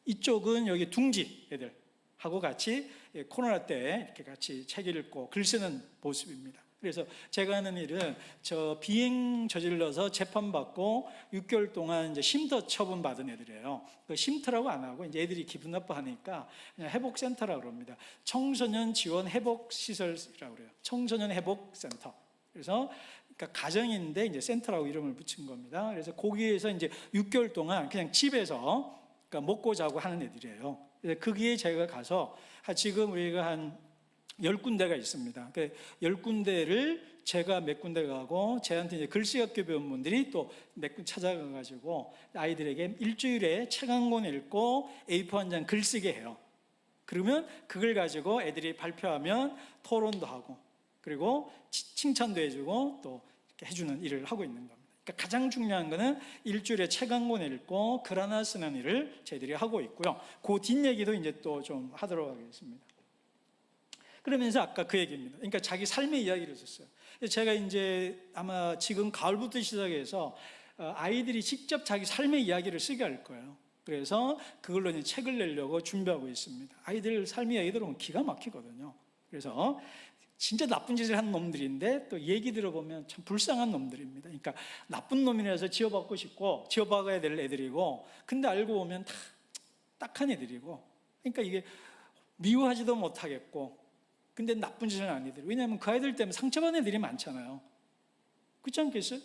이쪽은 여기 둥지 애들하고 같이 코로나 때 이렇게 같이 책 읽고 글 쓰는 모습입니다. 그래서 제가 하는 일은 저 비행 저질러서 재판받고 6개월 동안 이제 쉼터 처분 받은 애들이에요. 그 쉼터라고 안 하고 이제 애들이 기분 나빠하니까 그냥 회복센터라고 그럽니다. 청소년 지원 회복시설이라고 그래요. 청소년 회복센터. 그래서 그러니까 가정인데 이제 센터라고 이름을 붙인 겁니다. 그래서 거기에서 이제 6개월 동안 그냥 집에서 그러니까 먹고 자고 하는 애들이에요. 그래서 거기에 제가 가서 지금 우리가 한 10군데가 있습니다. 그 10군데를 제가 몇 군데 가고 저한테 이제 글씨학교 배운 분들이 또 몇 군 찾아가가지고 아이들에게 일주일에 책 한 권 읽고 A4 한 장 글 쓰게 해요. 그러면 그걸 가지고 애들이 발표하면 토론도 하고 그리고 칭찬도 해주고 또 이렇게 해주는 일을 하고 있는 겁니다. 그러니까 가장 중요한 거는 일주일에 책 한 권 읽고 글 하나 쓰는 일을 저희들이 하고 있고요. 그 뒷얘기도 이제 또 좀 하도록 하겠습니다. 그러면서 아까 그 얘기입니다. 그러니까 자기 삶의 이야기를 썼어요. 제가 이제 아마 지금 가을부터 시작해서 아이들이 직접 자기 삶의 이야기를 쓰게 할 거예요. 그래서 그걸로 이제 책을 내려고 준비하고 있습니다. 아이들 삶의 이야기 들어보면 기가 막히거든요. 그래서 진짜 나쁜 짓을 한 놈들인데 또 얘기 들어보면 참 불쌍한 놈들입니다. 그러니까 나쁜 놈이라서 지어받고 싶고 지어박아야 될 애들이고 근데 알고 보면 다 딱한 애들이고 그러니까 이게 미워하지도 못하겠고 근데 나쁜 짓은 안 애들. 왜냐하면 그 아이들 때문에 상처받은 애들이 많잖아요. 그렇지 않겠어요?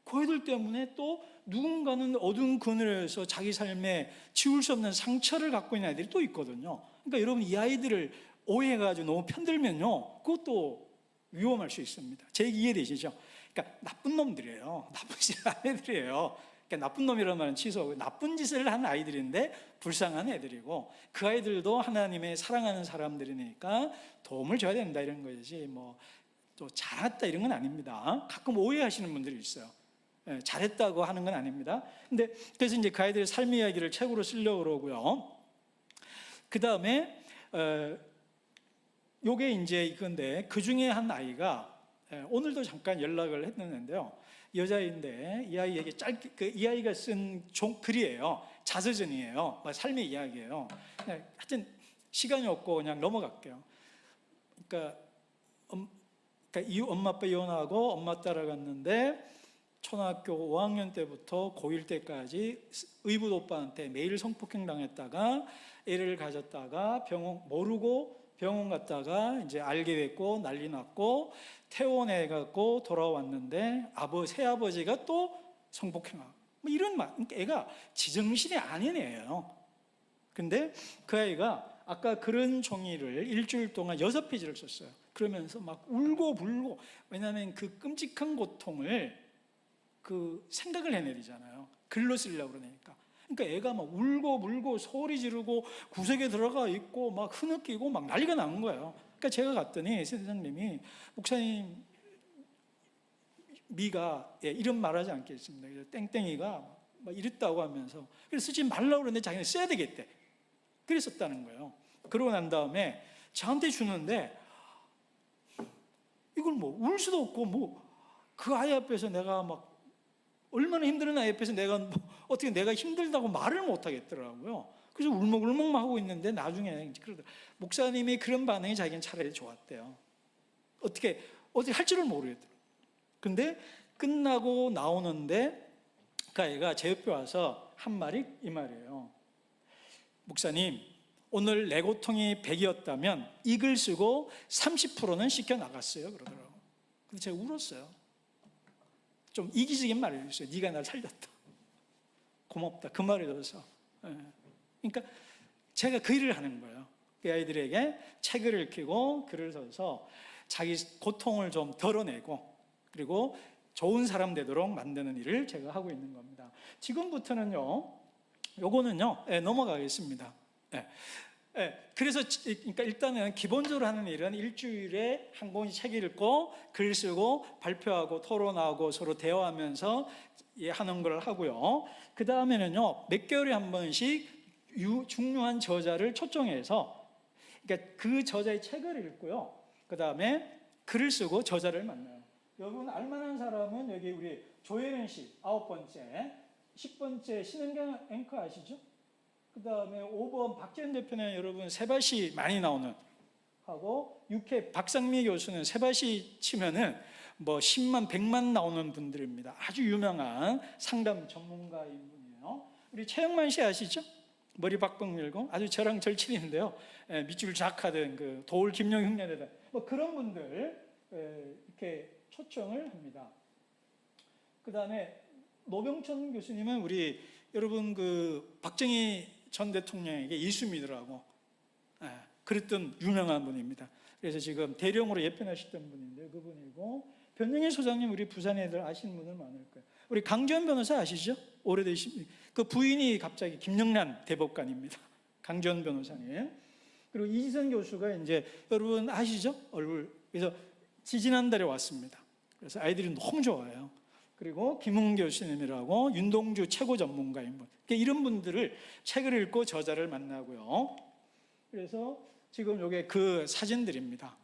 그 아이들 때문에 또 누군가는 어두운 그늘에서 자기 삶에 지울 수 없는 상처를 갖고 있는 아이들이 또 있거든요. 그러니까 여러분 이 아이들을 오해해가지고 너무 편들면요 그것도 위험할 수 있습니다. 제 얘기 이해되시죠? 그러니까 나쁜 놈들이에요. 나쁜 짓을 한 애들이에요. 그러니까 나쁜 놈이라는 말은 취소하고 나쁜 짓을 한 아이들인데 불쌍한 애들이고 그 아이들도 하나님의 사랑하는 사람들이니까 도움을 줘야 된다 이런 거지 뭐 또 잘했다 이런 건 아닙니다. 가끔 오해하시는 분들이 있어요. 잘했다고 하는 건 아닙니다. 근데 그래서 이제 그 아이들의 삶의 이야기를 책으로 쓰려고 그러고요. 그 다음에 요게 이제 이건데 그 중에 한 아이가 오늘도 잠깐 연락을 했는데요. 여자인데 이 아이에게 짧게 이 아이가 쓴 글이에요. 자서전이에요. 삶의 이야기예요. 하여튼 시간이 없고 그냥 넘어갈게요. 그러니까 이 엄마 아빠 이혼하고 엄마 따라갔는데 초등학교 5학년 때부터 고1 때까지 의붓 오빠한테 매일 성폭행 당했다가 애를 가졌다가 모르고 병원 갔다가 이제 알게 됐고 난리 났고 퇴원해 갖고 돌아왔는데 새아버지가 또 성폭행하고 뭐 이런 그러니까 애가 지정신이 아닌 애예요. 근데 그 아이가 아까 그런 종이를 일주일 동안 6페이지를 썼어요. 그러면서 막 울고 불고 왜냐하면 그 끔찍한 고통을 그 생각을 해내리잖아요. 글로 쓰려고 그러니까. 그러니까 애가 막 울고 불고 소리 지르고 구석에 들어가 있고 막 흐느끼고 막 난리가 나는 거예요. 그러니까 제가 갔더니 선생님이 목사님 미가 이런 말하지 않겠습니다. 그래서 땡땡이가 막 이랬다고 하면서 그래서 쓰지 말라고 그러는데 자기는 써야 되겠대. 그랬었다는 거예요. 그러고 난 다음에 저한테 주는데 이걸 뭐 울 수도 없고 뭐 그 아이 앞에서 내가 막 얼마나 힘든 아이 앞에서 내가 뭐 어떻게 내가 힘들다고 말을 못 하겠더라고요. 그래서 울먹울먹 하고 있는데 나중에 그러더라고요. 목사님이 그런 반응이 자기는 차라리 좋았대요. 어떻게 할 줄을 모르겠더라고요. 근데 끝나고 나오는데 그 아이가 제 옆에 와서 한 말이 이 말이에요. 목사님, 오늘 내 고통이 100이었다면 이 글 쓰고 30%는 씻겨 나갔어요. 그러더라고요. 근데 제가 울었어요. 좀 이기적인 말을 했어요. 네가 날 살렸다. 고맙다. 그 말을 들어서. 그러니까 제가 그 일을 하는 거예요. 그 아이들에게 책을 읽히고 글을 써서 자기 고통을 좀 덜어내고 그리고 좋은 사람 되도록 만드는 일을 제가 하고 있는 겁니다. 지금부터는요. 요거는요. 넘어가겠습니다. 그래서 그러니까 일단은 기본적으로 하는 일은 일주일에 한 권씩 책 읽고 글 쓰고 발표하고 토론하고 서로 대화하면서 하는 걸 하고요. 그 다음에는요 몇 개월에 한 번씩 중요한 저자를 초청해서 그러니까 그 저자의 책을 읽고요. 그 다음에 글을 쓰고 저자를 만나요. 여러분 알만한 사람은 여기 우리 조혜련 씨 9번째, 10번째 신은경 앵커 아시죠? 그 다음에 5번 박재현 대표는 여러분 세바시 많이 나오는 하고 6회 박상미 교수는 세바시 치면은 뭐 10만 100만 나오는 분들입니다. 아주 유명한 상담 전문가인 분이에요. 우리 최영만 씨 아시죠? 머리 박박 밀고 아주 저랑 절친인데요. 밑줄 쫙 하던 그 도울 김용 흉내내던 뭐 그런 분들 이렇게 초청을 합니다. 그 다음에 노병천 교수님은 우리 여러분 그 박정희 전 대통령에게 예수 믿으라고 그랬던 유명한 분입니다. 그래서 지금 대령으로 예편하셨던 분인데 그분이고, 변영희 소장님 우리 부산 애들 아시는 분들 많을 거예요. 우리 강지원 변호사 아시죠? 오래되신 그 부인이 갑자기 김영란 대법관입니다. 강지원 변호사님. 그리고 이지선 교수가 이제 여러분 아시죠? 얼굴. 그래서 지난달에 왔습니다. 그래서 아이들이 너무 좋아요. 그리고 김웅 교수님이라고 윤동주 최고 전문가인 분. 이런 분들을 책을 읽고 저자를 만나고요. 그래서 지금 요게 그 사진들입니다.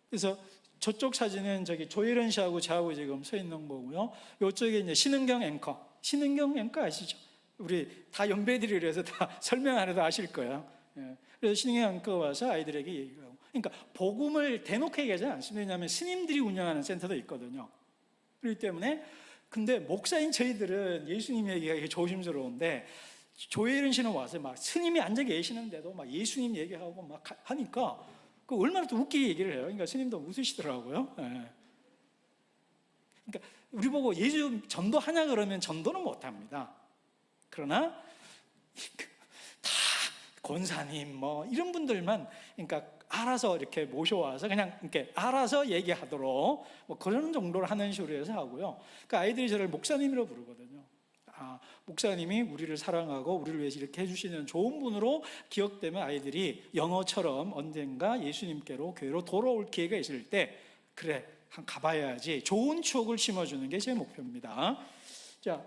그래서 저쪽 사진은 저기 조혜련 씨하고 저하고 지금 서 있는 거고요. 요쪽에 이제 신은경 앵커. 신은경 앵커 아시죠? 우리 다 연배들이라서 다 설명 안 해도 아실 거예요. 예. 그래서 신은경 앵커 와서 아이들에게 얘기를 하고. 그러니까 복음을 대놓고 얘기하지 않습니다. 왜냐하면 스님들이 운영하는 센터도 있거든요. 그렇기 때문에, 근데 목사인 저희들은 예수님 얘기가 조심스러운데, 조혜련 씨는 와서 막 스님이 앉아 계시는데도 막 예수님 얘기하고 막 하니까 그 얼마나 또 웃기게 얘기를 해요. 그러니까 스님도 웃으시더라고요. 예. 그러니까 우리 보고 예수 전도하냐 그러면 전도는 못합니다. 그러나 다 권사님 뭐 이런 분들만 그러니까 알아서 이렇게 모셔와서 그냥 이렇게 알아서 얘기하도록 뭐 그런 정도로 하는 식으로 해서 하고요. 그 아이들이 저를 목사님이라고 부르거든요. 아, 목사님이 우리를 사랑하고 우리를 위해서 이렇게 해주시는 좋은 분으로 기억되면 아이들이 영어처럼 언젠가 예수님께로 교회로 돌아올 기회가 있을 때 그래 한 가봐야지 좋은 추억을 심어주는 게 제 목표입니다. 자,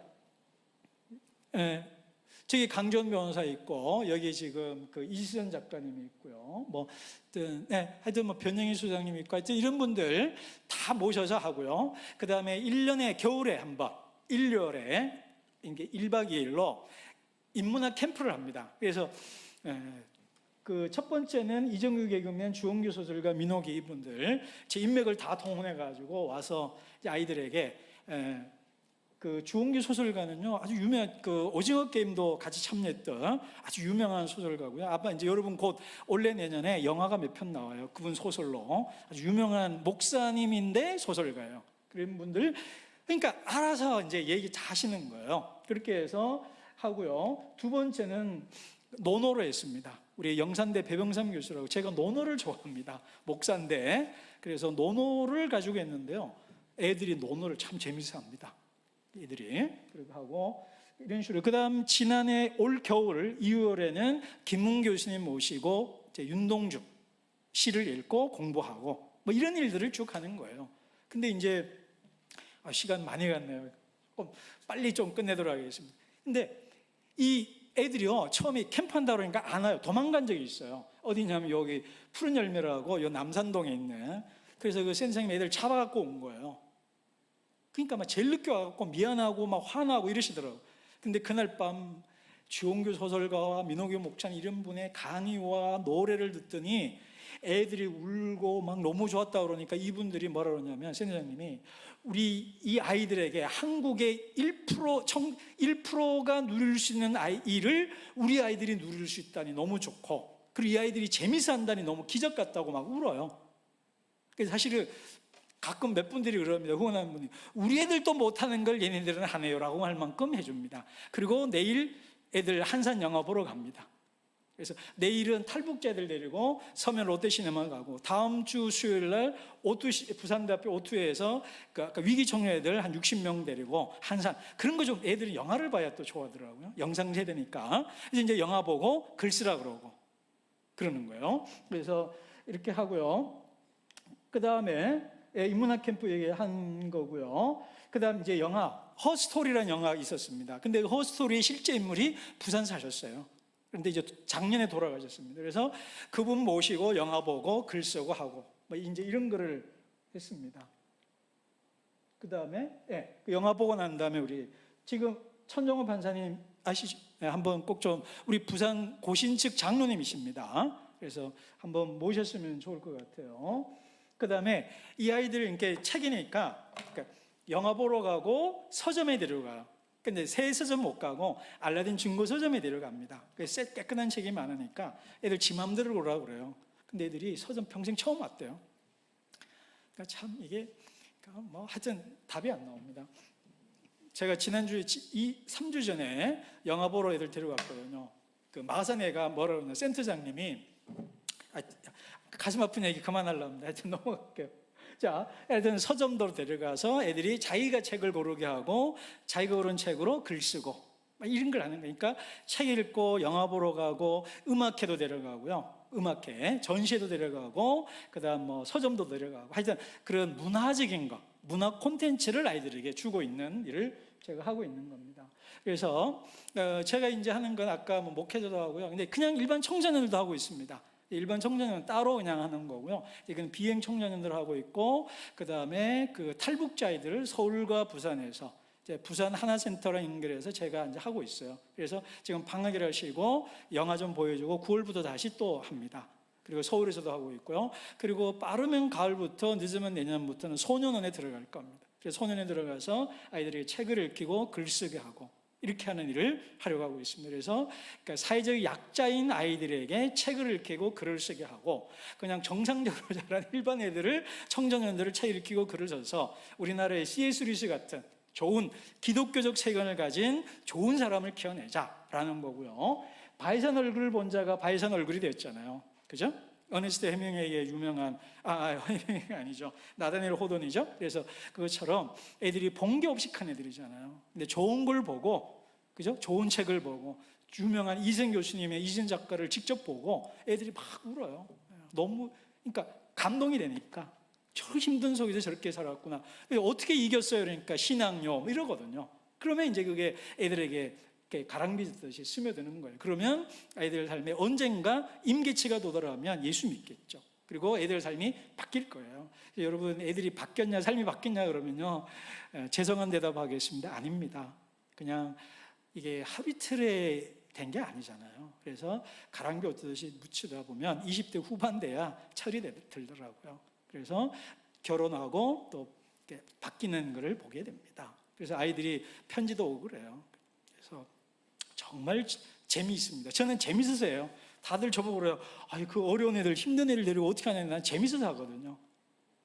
저기 강지원 변호사 있고 여기 지금 그 이수연 작가님이 있고요. 뭐 하여튼 뭐 변영희 소장님이 있고 하여튼 이런 분들 다 모셔서 하고요. 그 다음에 1년에 겨울에 한번 1월에 이게 1박 2일로 인문학 캠프를 합니다. 그래서 그 첫 번째는 이정규 개그맨, 주홍규 소설가, 민호기 이분들 제 인맥을 다 동원해 가지고 와서 아이들에게 그 주홍규 소설가는요 아주 유명한 그 오징어 게임도 같이 참여했던 아주 유명한 소설가고요. 아마 이제 여러분 곧 올해 내년에 영화가 몇 편 나와요. 그분 소설로 아주 유명한 목사님인데 소설가예요. 그런 분들 그러니까 알아서 이제 얘기 다 하시는 거예요. 그렇게 해서 하고요. 두 번째는 논어로 했습니다. 우리 영산대 배병삼 교수라고 제가 논어를 좋아합니다. 목사인데 그래서 논어를 가지고 했는데요. 애들이 논어를 참 재밌어 합니다. 애들이 그렇게 하고 이런 식으로 그다음 지난해 올 겨울 2월에는 김웅 교수님 모시고 이제 윤동주 시를 읽고 공부하고 뭐 이런 일들을 쭉 하는 거예요. 근데 이제 시간 많이 갔네요. 빨리 좀 끝내도록 하겠습니다. 근데 이 애들이요 처음에 캠프한다고 그러니까 안 와요. 도망간 적이 있어요. 어디냐면 여기 푸른 열매라고 요 남산동에 있는 그래서 그 선생님 애들 잡아갖고 온 거예요. 그러니까 막 제일 늦게 와갖고 미안하고 막 화나고 이러시더라고요. 근데 그날 밤 주홍규 소설가와 민호규 목사님 이런 분의 강의와 노래를 듣더니 애들이 울고 막 너무 좋았다 그러니까 이분들이 뭐라 그러냐면 선생님이 우리 이 아이들에게 한국의 1%가 누릴 수 있는 일을 우리 아이들이 누릴 수 있다니 너무 좋고 그리고 이 아이들이 재미있어 한다니 너무 기적 같다고 막 울어요. 그래서 사실은 가끔 몇 분들이 그럽니다. 후원하는 분이 우리 애들도 못하는 걸 얘네들은 하네요 라고 할 만큼 해줍니다. 그리고 내일 애들 한산 영화 보러 갑니다. 그래서 내일은 탈북자들 데리고 서면 롯데시네마 가고 다음 주 수요일 날 부산대학교 오투에서 그 아까 위기 청년애들 한 60명 데리고 한산 그런 거 좀 애들이 영화를 봐야 또 좋아하더라고요. 영상 세대니까. 그래서 이제 영화 보고 글 쓰라 그러고 그러는 거예요. 그래서 이렇게 하고요. 그 다음에 인문학 캠프 얘기한 거고요. 그 다음 이제 영화 허스토리라는 영화가 있었습니다. 근데 그 허스토리의 실제 인물이 부산 사셨어요. 그런데 이제 작년에 돌아가셨습니다. 그래서 그분 모시고 영화 보고 글 쓰고 하고 뭐 이제 이런 거를 했습니다. 그 다음에 그 영화 보고 난 다음에 우리 지금 천정호 판사님 아시죠? 한번 꼭 좀 우리 부산 고신 측 장로님이십니다. 그래서 한번 모셨으면 좋을 것 같아요. 그 다음에 이 아이들 이렇게 책이니까 그러니까 영화 보러 가고 서점에 데려가요. 근데 새 서점 못 가고 알라딘 중고 서점에 데려갑니다. 깨끗한 책이 많으니까 애들 지 맘대로 오라고 그래요. 근데 애들이 서점 평생 처음 왔대요. 그러니까 참 이게 뭐 하여튼 답이 안 나옵니다. 제가 지난주에 3주 전에 영화 보러 애들 데려갔거든요. 그 마산애가 뭐라 그러냐 센터장님이 가슴 아픈 얘기 그만하려면 하여튼 넘어갈게요. 자, 애들은 서점도로 데려가서 애들이 자기가 책을 고르게 하고 자기가 고른 책으로 글 쓰고 이런 걸 하는 거니까 책 읽고 영화 보러 가고 음악회도 데려가고요. 음악회, 전시회도 데려가고 그다음 뭐 서점도 데려가고 하여튼 그런 문화적인 거, 문화 콘텐츠를 아이들에게 주고 있는 일을 제가 하고 있는 겁니다. 그래서 제가 이제 하는 건 아까 뭐 목회자도 하고요. 근데 그냥 일반 청소년들도 하고 있습니다. 일반 청소년은 따로 그냥 하는 거고요. 이건 비행 청소년들 하고 있고, 그 다음에 그 탈북자 아이들을 서울과 부산에서 이제 부산 하나센터랑 연결해서 제가 이제 하고 있어요. 그래서 지금 방학이라 하시고 영화 좀 보여주고 9월부터 다시 또 합니다. 그리고 서울에서도 하고 있고요. 그리고 빠르면 가을부터 늦으면 내년부터는 소년원에 들어갈 겁니다. 그래서 소년원에 들어가서 아이들에게 책을 읽히고 글쓰게 하고 이렇게 하는 일을 하려고 하고 있습니다. 그래서 그러니까 사회적 약자인 아이들에게 책을 읽히고 글을 쓰게 하고 그냥 정상적으로 자란 일반 애들을 청소년들을 책 읽히고 글을 써서 우리나라의 C.S. 루이스 같은 좋은 기독교적 세계관을 가진 좋은 사람을 키워내자라는 거고요. 바이선 얼굴을 본 자가 바이선 얼굴이 됐잖아요. 그죠? 어네스트 해밍웨이의 유명한 해밍웨이가 아니죠. 나다니엘 호돈이죠. 그래서 그것처럼 애들이 본 게 없이 큰 애들이잖아요. 근데 좋은 걸 보고, 그죠? 좋은 책을 보고 유명한 이생 교수님의 이진 작가를 직접 보고 애들이 막 울어요. 너무 그러니까 감동이 되니까 저 힘든 속에서 저렇게 살았구나. 어떻게 이겼어요? 그러니까 신앙요 이러거든요. 그러면 이제 그게 애들에게 가랑비 듯이 스며드는 거예요. 그러면 아이들 삶에 언젠가 임계치가 도달하면 예수 믿겠죠. 그리고 애들 삶이 바뀔 거예요. 여러분 애들이 바뀌었냐 삶이 바뀌었냐 그러면요 죄송한 대답하겠습니다. 아닙니다. 그냥 이게 하루 이틀에 된 게 아니잖아요. 그래서 가랑비 옷듯이 묻히다 보면 20대 후반 돼야 철이 들더라고요. 그래서 결혼하고 또 바뀌는 것을 보게 됩니다. 그래서 아이들이 편지도 오고 그래요. 그래서 정말 재미있습니다. 저는 재밌어서 해요. 다들 저보고 그래요. 그 어려운 애들, 힘든 애를 데리고 어떻게 하냐. 난 재밌어서 하거든요.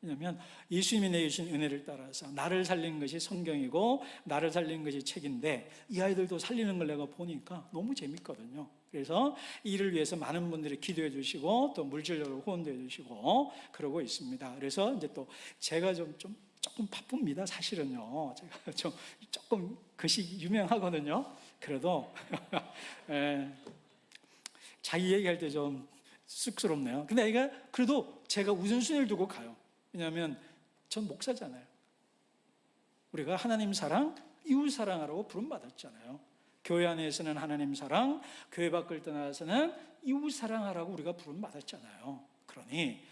왜냐하면 예수님이 내주신 은혜를 따라서 나를 살린 것이 성경이고 나를 살린 것이 책인데 이 아이들도 살리는 걸 내가 보니까 너무 재밌거든요. 그래서 이 일을 위해서 많은 분들이 기도해 주시고 또 물질적으로 후원도 해 주시고 그러고 있습니다. 그래서 이제 또 제가 조금 바쁩니다. 사실은요. 제가 조금 글씨 유명하거든요. 그래도 자기 얘기할 때 좀 쑥스럽네요. 근데 애가 그래도 제가 우선순위를 두고 가요. 왜냐하면 전 목사잖아요. 우리가 하나님 사랑, 이웃 사랑하라고 부름받았잖아요. 교회 안에서는 하나님 사랑, 교회 밖을 떠나서는 이웃 사랑하라고 우리가 부름받았잖아요. 그러니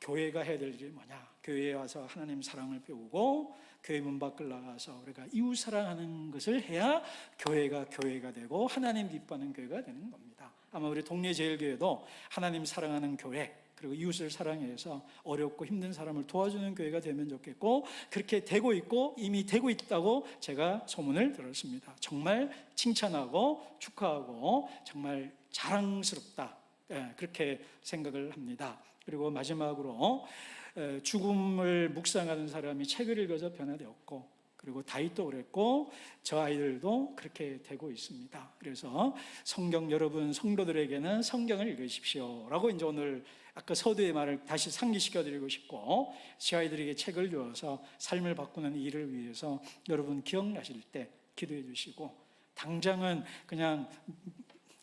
교회가 해야 될 일이 뭐냐? 교회에 와서 하나님 사랑을 배우고 교회 문 밖을 나가서 우리가 이웃 사랑하는 것을 해야 교회가 되고 하나님 기뻐하는 교회가 되는 겁니다. 아마 우리 동네제일교회도 하나님 사랑하는 교회 그리고 이웃을 사랑해서 어렵고 힘든 사람을 도와주는 교회가 되면 좋겠고 그렇게 되고 있고 이미 되고 있다고 제가 소문을 들었습니다. 정말 칭찬하고 축하하고 정말 자랑스럽다 그렇게 생각을 합니다. 그리고 마지막으로 죽음을 묵상하는 사람이 책을 읽어서 변화되었고 그리고 다윗도 그랬고 저 아이들도 그렇게 되고 있습니다. 그래서 성경 여러분 성도들에게는 성경을 읽으십시오 라고 이제 오늘 아까 서두의 말을 다시 상기시켜 드리고 싶고 저 아이들에게 책을 주어서 삶을 바꾸는 일을 위해서 여러분 기억나실 때 기도해 주시고 당장은 그냥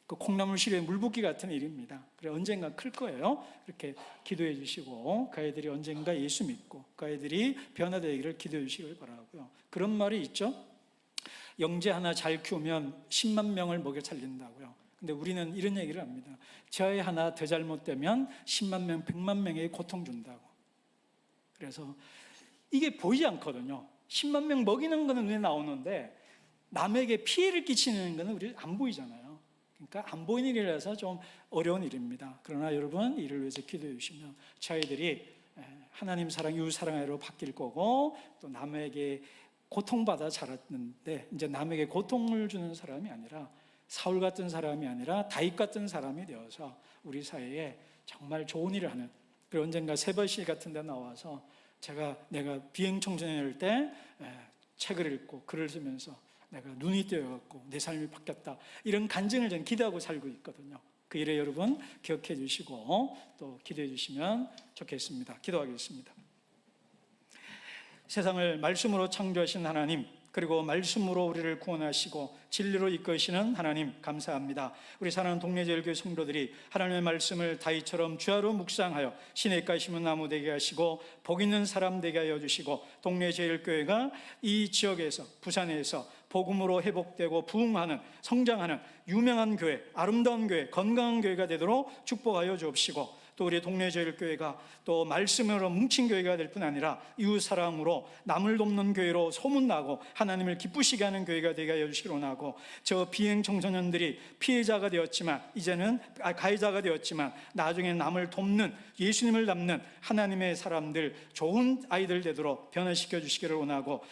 그 콩나물 시루에 물 붓기 같은 일입니다. 그래 언젠가 클 거예요. 그렇게 기도해 주시고 그 아이들이 언젠가 예수 믿고 그 아이들이 변화되기를 기도해 주시길 바라고요. 그런 말이 있죠. 영재 하나 잘 키우면 10만 명을 먹여 살린다고요. 근데 우리는 이런 얘기를 합니다. 저 아이 하나 더 잘못되면 10만 명, 100만 명에게 고통 준다고. 그래서 이게 보이지 않거든요. 10만 명 먹이는 거는 눈에 나오는데 남에게 피해를 끼치는 거는 우리 안 보이잖아요. 그러니까 안 보이는 일이라서 좀 어려운 일입니다. 그러나 여러분 이를 위해서 기도해 주시면 저희들이 하나님 사랑, 이웃 사랑으로 바뀔 거고 또 남에게 고통받아 자랐는데 이제 남에게 고통을 주는 사람이 아니라 사울 같은 사람이 아니라 다윗 같은 사람이 되어서 우리 사회에 정말 좋은 일을 하는 그리고 언젠가 세벌실 같은 데 나와서 내가 비행 청소년일 때 책을 읽고 글을 쓰면서 내가 눈이 뜨여갖고 내 삶이 바뀌었다 이런 간증을 저는 기대하고 살고 있거든요. 그 일에 여러분 기억해 주시고 또 기도해 주시면 좋겠습니다. 기도하겠습니다. 세상을 말씀으로 창조하신 하나님, 그리고 말씀으로 우리를 구원하시고 진리로 이끄시는 하나님 감사합니다. 우리 사랑하는 동래제일교회 성도들이 하나님의 말씀을 다윗처럼 주야로 묵상하여 시냇가에 심은 나무 되게 하시고 복 있는 사람 되게 하여 주시고, 동래제일교회가 이 지역에서, 부산에서 복음으로 회복되고 부흥하는, 성장하는 유명한 교회, 아름다운 교회, 건강한 교회가 되도록 축복하여 주옵시고, 또 우리 동래제일교회가 또 말씀으로 뭉친 교회가 될 뿐 아니라 이웃 사랑으로 남을 돕는 교회로 소문나고 하나님을 기쁘시게 하는 교회가 되게 하여 주시기 원하고, 저 비행 청소년들이 피해자가 되었지만 이제는 가해자가 되었지만 나중에 남을 돕는, 예수님을 닮는 하나님의 사람들, 좋은 아이들 되도록 변화시켜 주시기를 원하고,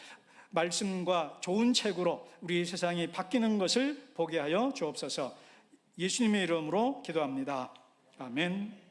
말씀과 좋은 책으로 우리 세상이 바뀌는 것을 보게 하여 주옵소서. 예수님의 이름으로 기도합니다. 아멘.